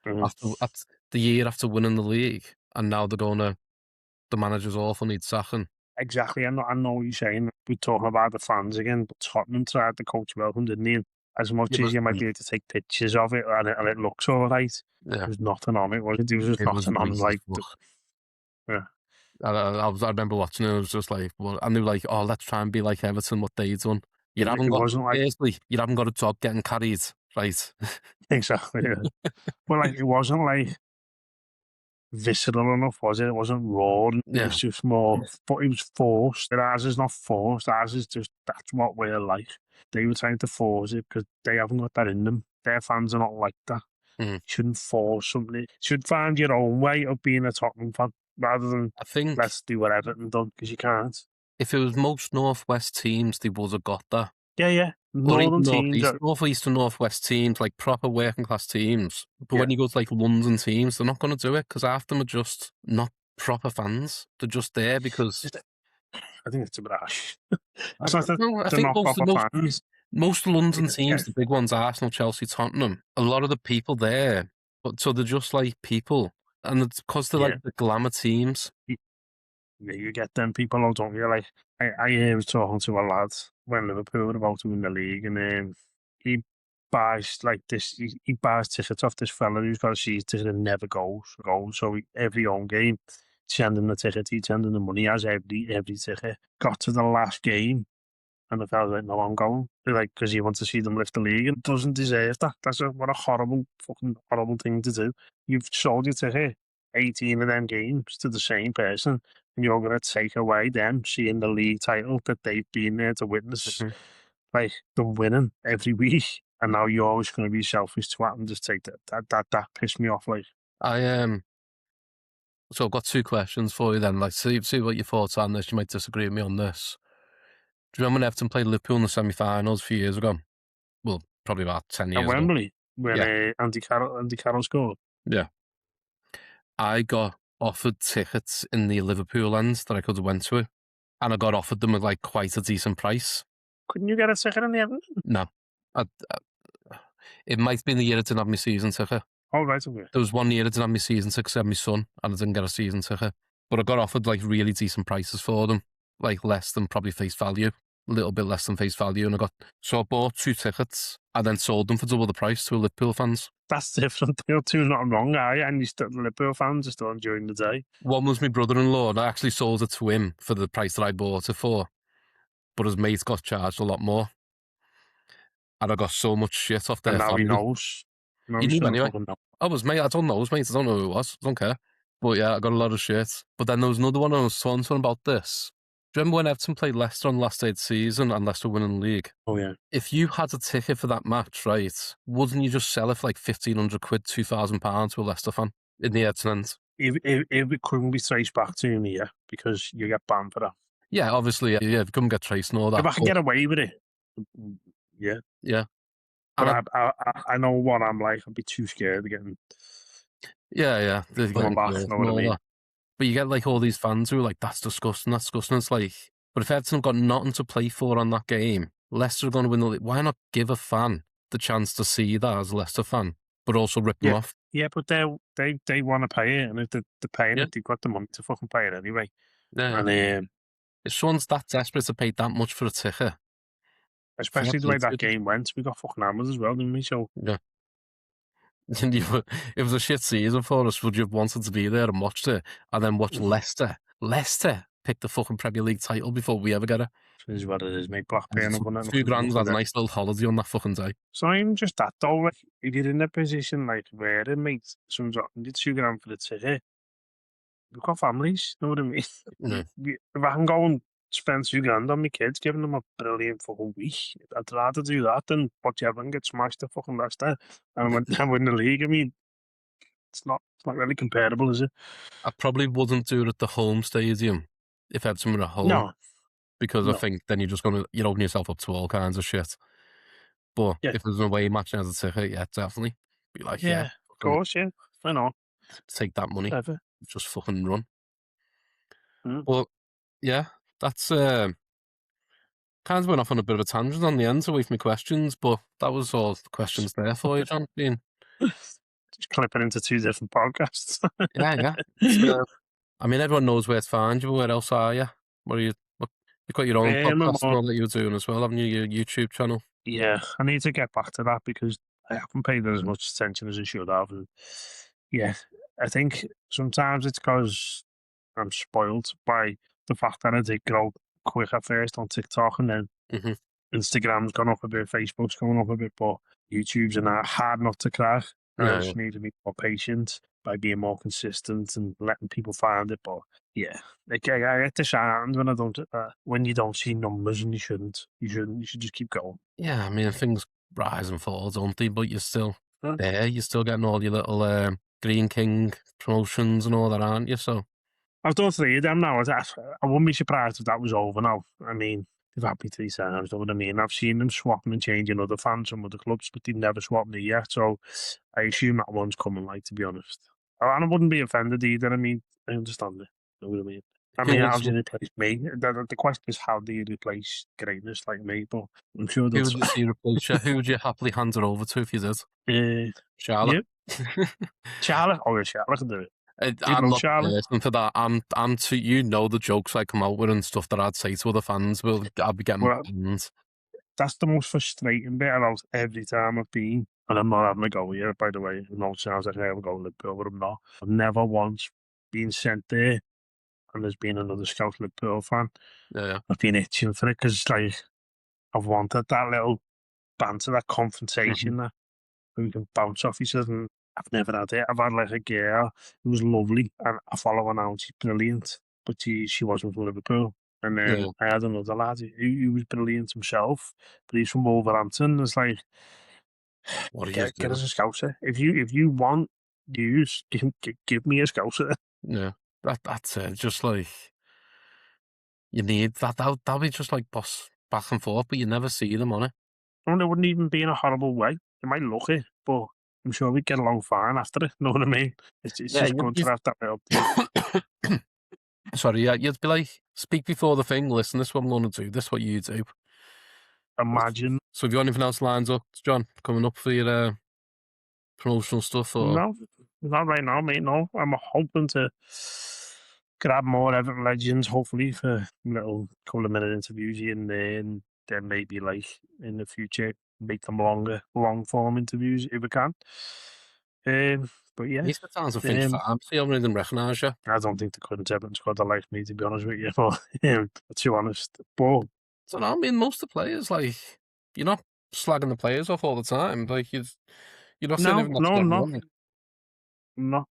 Mhm. at the year after winning the league, and now they're going to the manager's awful, needs sacking. Exactly. I know what you're saying. We're talking about the fans again, but Tottenham tried to coach welcome, didn't he? As much It as was, you might be able to take pictures of it and it looks all right, yeah, there's nothing on it, was it? There was just it was nothing on, weak as like, fuck. yeah, I remember watching it. It was just like, well, and they were like, "Oh, let's try and be like Everton, what they done." You haven't it got, wasn't like, firstly, you haven't got a dog getting carried, right? exactly, yeah. But, like, it wasn't, like, visceral enough, was it? It wasn't raw. It Yeah. was just more, but it was forced. And ours is not forced. Ours is just, that's what we're like. They were trying to force it because they haven't got that in them. Their fans are not like that. Mm. You shouldn't force something. You should find your own way of being a Tottenham fan rather than I think let's do what Everton done, because you can't. if it was most northwest teams, they would have got that. Yeah, yeah. Or Northern even teams northeast, are, northeast and northwest teams, like proper working class teams. But yeah. when you go to like London teams, they're not going to do it because half of them are just not proper fans. They're just there because I think it's a bit harsh. I It's not don't that know. I they're think not proper fans. most London It's, yeah, teams, the big ones, Arsenal, Chelsea, Tottenham. A lot of the people there, but so they're just like people, and it's because they're yeah. like the glamour teams. Yeah, you get them people out, don't you? Like, I was talking to a lad when Liverpool were about to win the league, and he buys like this. He buys tickets off this fella who's got a season ticket and never goes. So every home game, send him the ticket. He send him the money. He has every ticket. Got to the last game, and the fella's like, "No, I'm going." They're like, because he wants to see them lift the league, and doesn't deserve that. What a horrible, fucking horrible thing to do. You've sold your ticket 18 of them games to the same person, and you're going to take away them seeing the league title that they've been there to witness, Mhm. like them winning every week. And now you're always going to be selfish to and just take that. That pissed me off. Like, I. So I've got two questions for you then. Like, see what your thoughts are on this. You might disagree with me on this. Do you remember when Everton played Liverpool in the semi-finals a few years ago? Well, probably about 10 at years ago. Wembley, when Yeah, Andy Carroll scored. yeah. I got offered tickets in the Liverpool ends that I could have went to it, and I got offered them at like quite a decent price. Couldn't you get a ticket in the Everton? No, I, it might have been the year I didn't have my season ticket. Oh, right, okay. There was one year I didn't have my season ticket, I had my son, and I didn't get a season ticket. But I got offered like really decent prices for them, like less than probably face value, a little bit less than face value. And I bought two tickets and then sold them for double the price to Liverpool fans. That's different. You're two not wrong, are you? And you still Liverpool fans are still during the day. One was my brother-in-law, and I actually sold it to him for the price that I bought it for. But his mate got charged a lot more. And I got so much shit off And their now he family. knows. No, He he knew shouldn't anyway. fucking know. I was mate. I don't know his mate. I don't know who it was. I don't care. But yeah, I got a lot of shit. But then there was another one I was talking to him about this. Do you remember when Everton played Leicester on the last day of the season and Leicester winning the league? Oh, yeah. If you had a ticket for that match, right, wouldn't you just sell it for like 1,500 quid, £2,000 to a Leicester fan in the Everton end? If it couldn't be traced back to me, yeah, because you get banned for that. Yeah, obviously, yeah, couldn't get traced and all that. If I can get away with it, yeah. Yeah. But And I know what I'm like. I'd be too scared of getting yeah, they're someone getting back, killed know and what I all mean? that. But you get like all these fans who are like, that's disgusting, that's disgusting. It's like, but if Everton have got nothing to play for on that game, Leicester are going to win the league. Why not give a fan the chance to see that as a Leicester fan, but also rip them Yeah. off? Yeah, but they want to pay it, and if they're paying Yeah, it, they've got the money to fucking pay it anyway. yeah. And If someone's that desperate to pay that much for a ticket, Especially the way that 48. game went. We got fucking hammered as well, didn't we? So Yeah. And if it was a shit season for us, would you have wanted to be there and watched it, and then watch Leicester pick the fucking Premier League title before we ever get it? it is what it is, mate. Blackburn And have won it. two grand Nothing had a better. nice little holiday on that fucking day. So even just that though, like if you're in a position like we're in, mate, someone's offering you £2 for the ticket. We've got families, you know what I mean? Yeah. If I can go and spend £2 on my kids, giving them a brilliant fucking week, I'd rather do that than watch Everton get smashed at fucking Leicester and win the league. I mean, it's not really comparable, is it? I probably wouldn't do it at the home stadium if Everton were at home, No, because I no. think then you're opening yourself up to all kinds of shit. But Yeah, if there's an away match and there's a ticket, yeah, definitely. Be like, yeah, yeah, of fucking course, yeah. I know. take that money, Whatever. just fucking run. Mm. But yeah, that's kind of went off on a bit of a tangent on the end away from my questions, but that was all the questions there for you, John. Just clip it into 2 different podcasts. Yeah. So, I mean, everyone knows where to find you, but where else are you? What are you? You've got your own I'm podcast and on. all that you're doing as well, haven't you? Your YouTube channel. Yeah, I need to get back to that because I haven't paid it as much attention as I should have. And yeah, I think sometimes it's because I'm spoiled by the fact that I did grow quick at first on TikTok, and then Hmm. Instagram's gone up a bit, Facebook's gone up a bit, but YouTube's not hard not to crack. I Yeah, just need to be more patient by being more consistent and letting people find it. But yeah, like I get disheartened when I don't when you don't see numbers, and you shouldn't. You shouldn't. You should just keep going. yeah. I mean, things rise and fall, don't they? But you're still Huh? there. You're still getting all your little Green King promotions and all that, aren't you? So I've done 3 of them now. I wouldn't be surprised if that was over now. I mean, they've had me 3 times, know what I mean? I've seen them swapping and changing other fans from other clubs, but they've never swapped me yet. So I assume that one's coming, like, to be honest. And I wouldn't be offended either. I mean, I understand it. Know what I mean? I who mean, how was do you replace me? The question is, how do you replace greatness like me? But I'm sure who that's would you see replace you? Who would you happily hand it over to if you did? Charlotte. you, Charlotte. Oh, yeah, Charlotte can do it. You'd I'm love not the Charlotte. person for that. I'm too. You know the jokes I come out with and stuff that I'd say to other fans. Well, I'd be getting Well, banned. that's the most frustrating bit about every time I've been, and I'm not having a go here, by the way. No, it sounds like I have a go at Liverpool, but I'm not. I've never once been sent there, and there's been another Scouse Liverpool fan. Yeah, I've been itching for it because, like, I've wanted that little banter, that Mhm. confrontation, that where we can bounce off each other. And I've never had it. I've had like a girl who was lovely, and I follow her now, and she's brilliant, but she wasn't from Liverpool. And then Yeah. I had another lad who was brilliant himself, but he's from Wolverhampton. It's like, What are you get doing? us a Scouser. If you want use, give me a Scouser. Yeah, that's it. Just like you need that. That'll be just like boss back and forth, but you never see them on it. And it wouldn't even be in a horrible way. You might look it, but I'm sure we'd get along fine after it. Know what I mean? It's Yeah, just good to have that little Sorry, yeah, you'd be like, speak before the thing. Listen, this is what I'm going to do. This is what you do. imagine. So, have you got anything else lined up, John, coming up for your promotional stuff? Or No, not right now, mate. No, I'm hoping to grab more Everton Legends, hopefully, for a little couple of minute interviews here and there, and then maybe like in the future make them long form interviews if we can. But yeah, he's got times I think fine. See, I don't even recognise you. I don't think the current Everton squad are like me, to be honest with you. But too honest, but So, no, I mean, most of the players, like, you're not slagging the players off all the time. Like, you're not saying no, anything that's no, I'm gone not. wrong. No,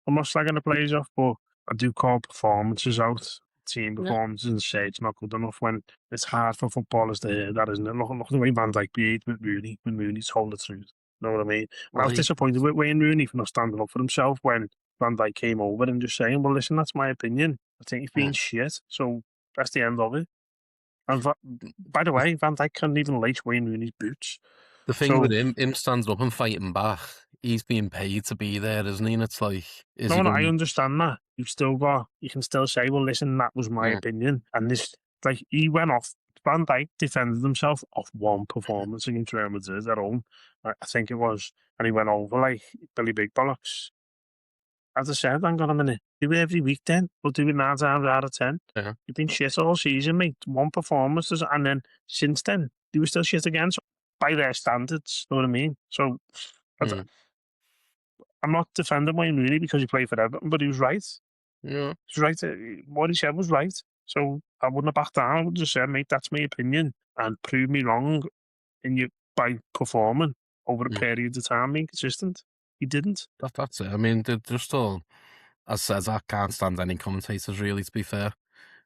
I'm not slagging the players off, but I do call performances out, team Yeah. performances, and say it's not good enough when it's hard for footballers to hear that, isn't it? Look at the way Van Dijk behaved with Rooney when Rooney told the truth. You know what I mean? I Well, was disappointed with Wayne Rooney for not standing up for himself when Van Dijk came over and just saying, well, listen, that's my opinion. I think he's been shit, so that's the end of it. And by the way, Van Dijk couldn't even lace Wayne Rooney's boots. the thing with So him standing up and fighting back, he's being paid to be there, isn't he? And it's like, is he no, I going understand that. You can still say, well, listen, that was my to... opinion. And this, like, he went off. Van Dijk defended himself off one performance against Real Madrid at home, I think it was. And he went over like Billy Big Bollocks. As I said, hang on a minute. Do it every week then. We'll do it 9 times out of 10. Yeah. You've been shit all season, mate. One performance. And then since then, they were still shit again. So by their standards, you know what I mean? So Mm. I'm not defending Wayne Rooney because he played for Everton, but he was right. Yeah. He was right. What he said was right. So I wouldn't have backed down. I would have just said, mate, that's my opinion, and prove me wrong in you by performing over a Mm. period of time, being consistent. He didn't. That's it. I mean, they're just all, as says, I can't stand any commentators really, to be fair.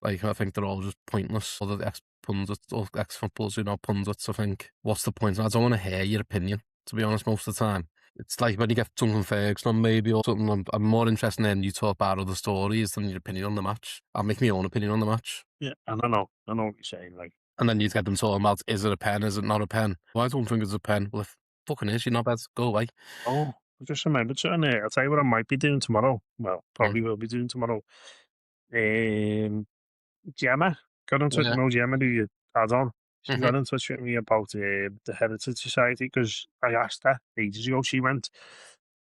Like, I think they're all just pointless. All the ex-pundits, or ex-footballers who know pundits, I think, what's the point? I don't want to hear your opinion, to be honest, most of the time. It's like when you get Duncan Ferguson on maybe or something, I'm more interested in you talk about other stories than your opinion on the match. I'll make my own opinion on the match. Yeah, and I know what you're saying. Like, And then you'd get them talking about, is it a pen, is it not a pen? Well, I don't think it's a pen. Well, if it fucking is, you're not bad. Go away. oh, I just remembered something there. I'll tell you what I might be doing tomorrow. Well, Mm. probably will be doing tomorrow. Gemma got in touch. Yeah. No, Gemma, who you had on. She Hmm. got in touch with me about the Heritage Society because I asked her ages ago. She went,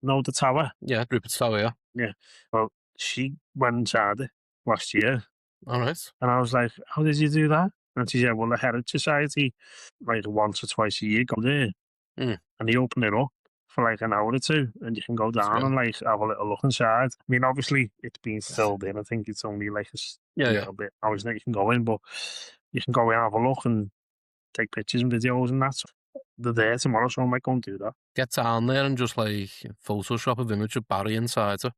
no, the tower. Yeah, Rupert Stower, yeah. Yeah. Well, she went inside it last year. All right. And I was like, how did you do that? And she said, well, the Heritage Society, like once or twice a year, go there Mm. and they open it up for like an hour or two and you can go down Yeah. and like have a little look inside. I mean, obviously it's been filled in. I think it's only like a Yeah, yeah. little bit hours that you can go in, but you can go in, have a look and take pictures and videos and that. So they're there tomorrow, so I might go and do that. Get down there and just like Photoshop an image of Barry inside it.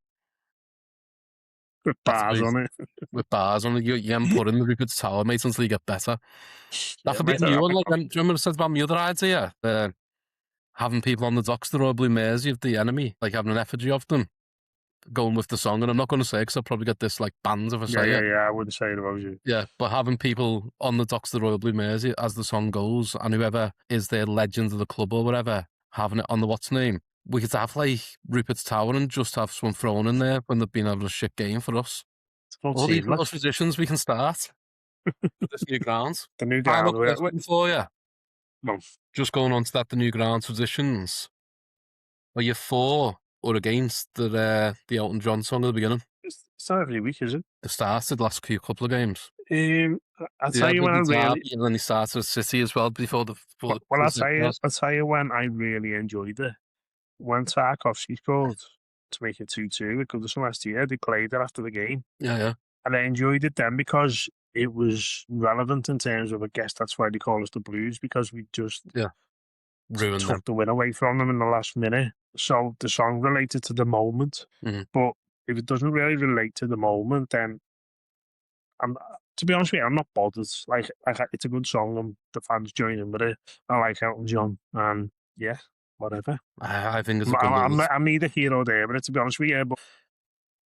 With That's bars amazing. on it. With bars on it. You can put in the Rupert Tower, mate, until you get better. That Yeah, could be a mate, new I one. might Like, go. do you remember I said about my other idea? Having people on the docks, the Royal Blue Mersey of the enemy, like having an effigy of them, going with the song. And I'm not going to say because I'll probably get this like banned if I Yeah, say yeah, it. yeah. I wouldn't say it about you. Yeah, but having people on the docks of the Royal Blue Mersey as the song goes, and whoever is their legend of the club or whatever, having it on the what's name, we could have like Rupert's Tower and just have someone thrown in there when they've been having a shit game for us. It's about All these team, little like traditions we can start for this new ground. the new Final ground. question for you. No, Just going on to that, the new ground traditions. Are you for or against the Elton John song at the beginning? it's not every week, is it? They started the last couple of games. I'll They tell had you when I the really. derby and then they started at City as well before Well, the second half. I'll tell you when I really enjoyed it. When Tarkovsky scored to make it 2-2 with Goodison last year, they played it after the game. Yeah, yeah. And I enjoyed it then because it was relevant in terms of, I guess that's why they call us the Blues, because we just Ruined them. took the win away from them in the last minute. So the song related to the moment. Mhm. But if it doesn't really relate to the moment, then I'm, to be honest with you, I'm not bothered. Like it's a good song and the fans join in with it. I like Elton John and yeah, whatever. I think it's a good little. I'm neither here or there, but to be honest with you, but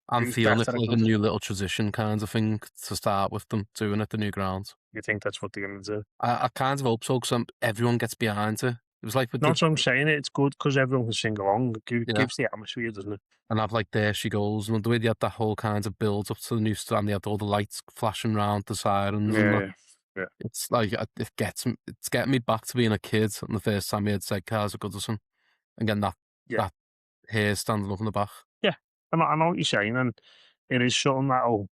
I'm it was feeling better it's at like a good. new little tradition kind of thing to start with them doing at the new ground. You think that's what they're going to do? I kind of hope so because everyone gets behind it. It was like with Not the so I'm saying it's good because everyone can sing along. It yeah, gives the atmosphere, doesn't it? and have like there she goes and the way they had that whole kind of build up to the new stand, they had all the lights flashing around the sirens and that. Yeah. It's like it's getting me back to being a kid and the first time we had sidecars at Goodison and getting Yeah. that hair standing up in the back. Yeah, I know what you're saying, and it is something that'll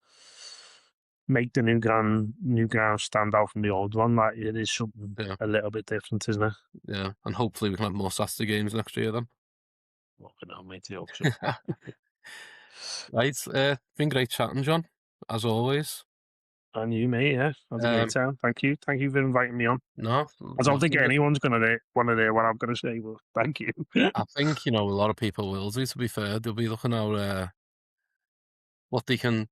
make the new ground stand out from the old one. Like it is something Yeah, a little bit different, isn't it? yeah, and hopefully we can have more Saturday games next year then. Fucking hell, mate, I hope so. Right, been great chatting, John, as always. And you, mate, yeah, had a great time. Thank you for inviting me on. No, I don't think nothing. anyone's gonna want to hear what I'm gonna say, but thank you. I think a lot of people will do. To be fair, they'll be looking at what they can.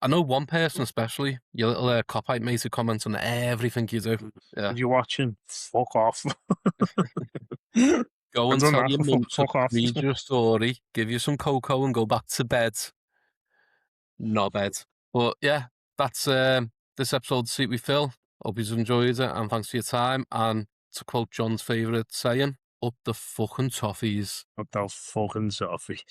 I know one person especially, your little cop-out mate who comments on everything you do. Yeah, If you're watching, fuck off. go I've and done tell that your before. mum to Fuck off. read your story, give you some cocoa, and go back to bed. No bed. But yeah, that's this episode of Seat with Phil. Hope you've enjoyed it, and thanks for your time. And to quote John's favourite saying, up the fucking toffees. What the fucking Sophies.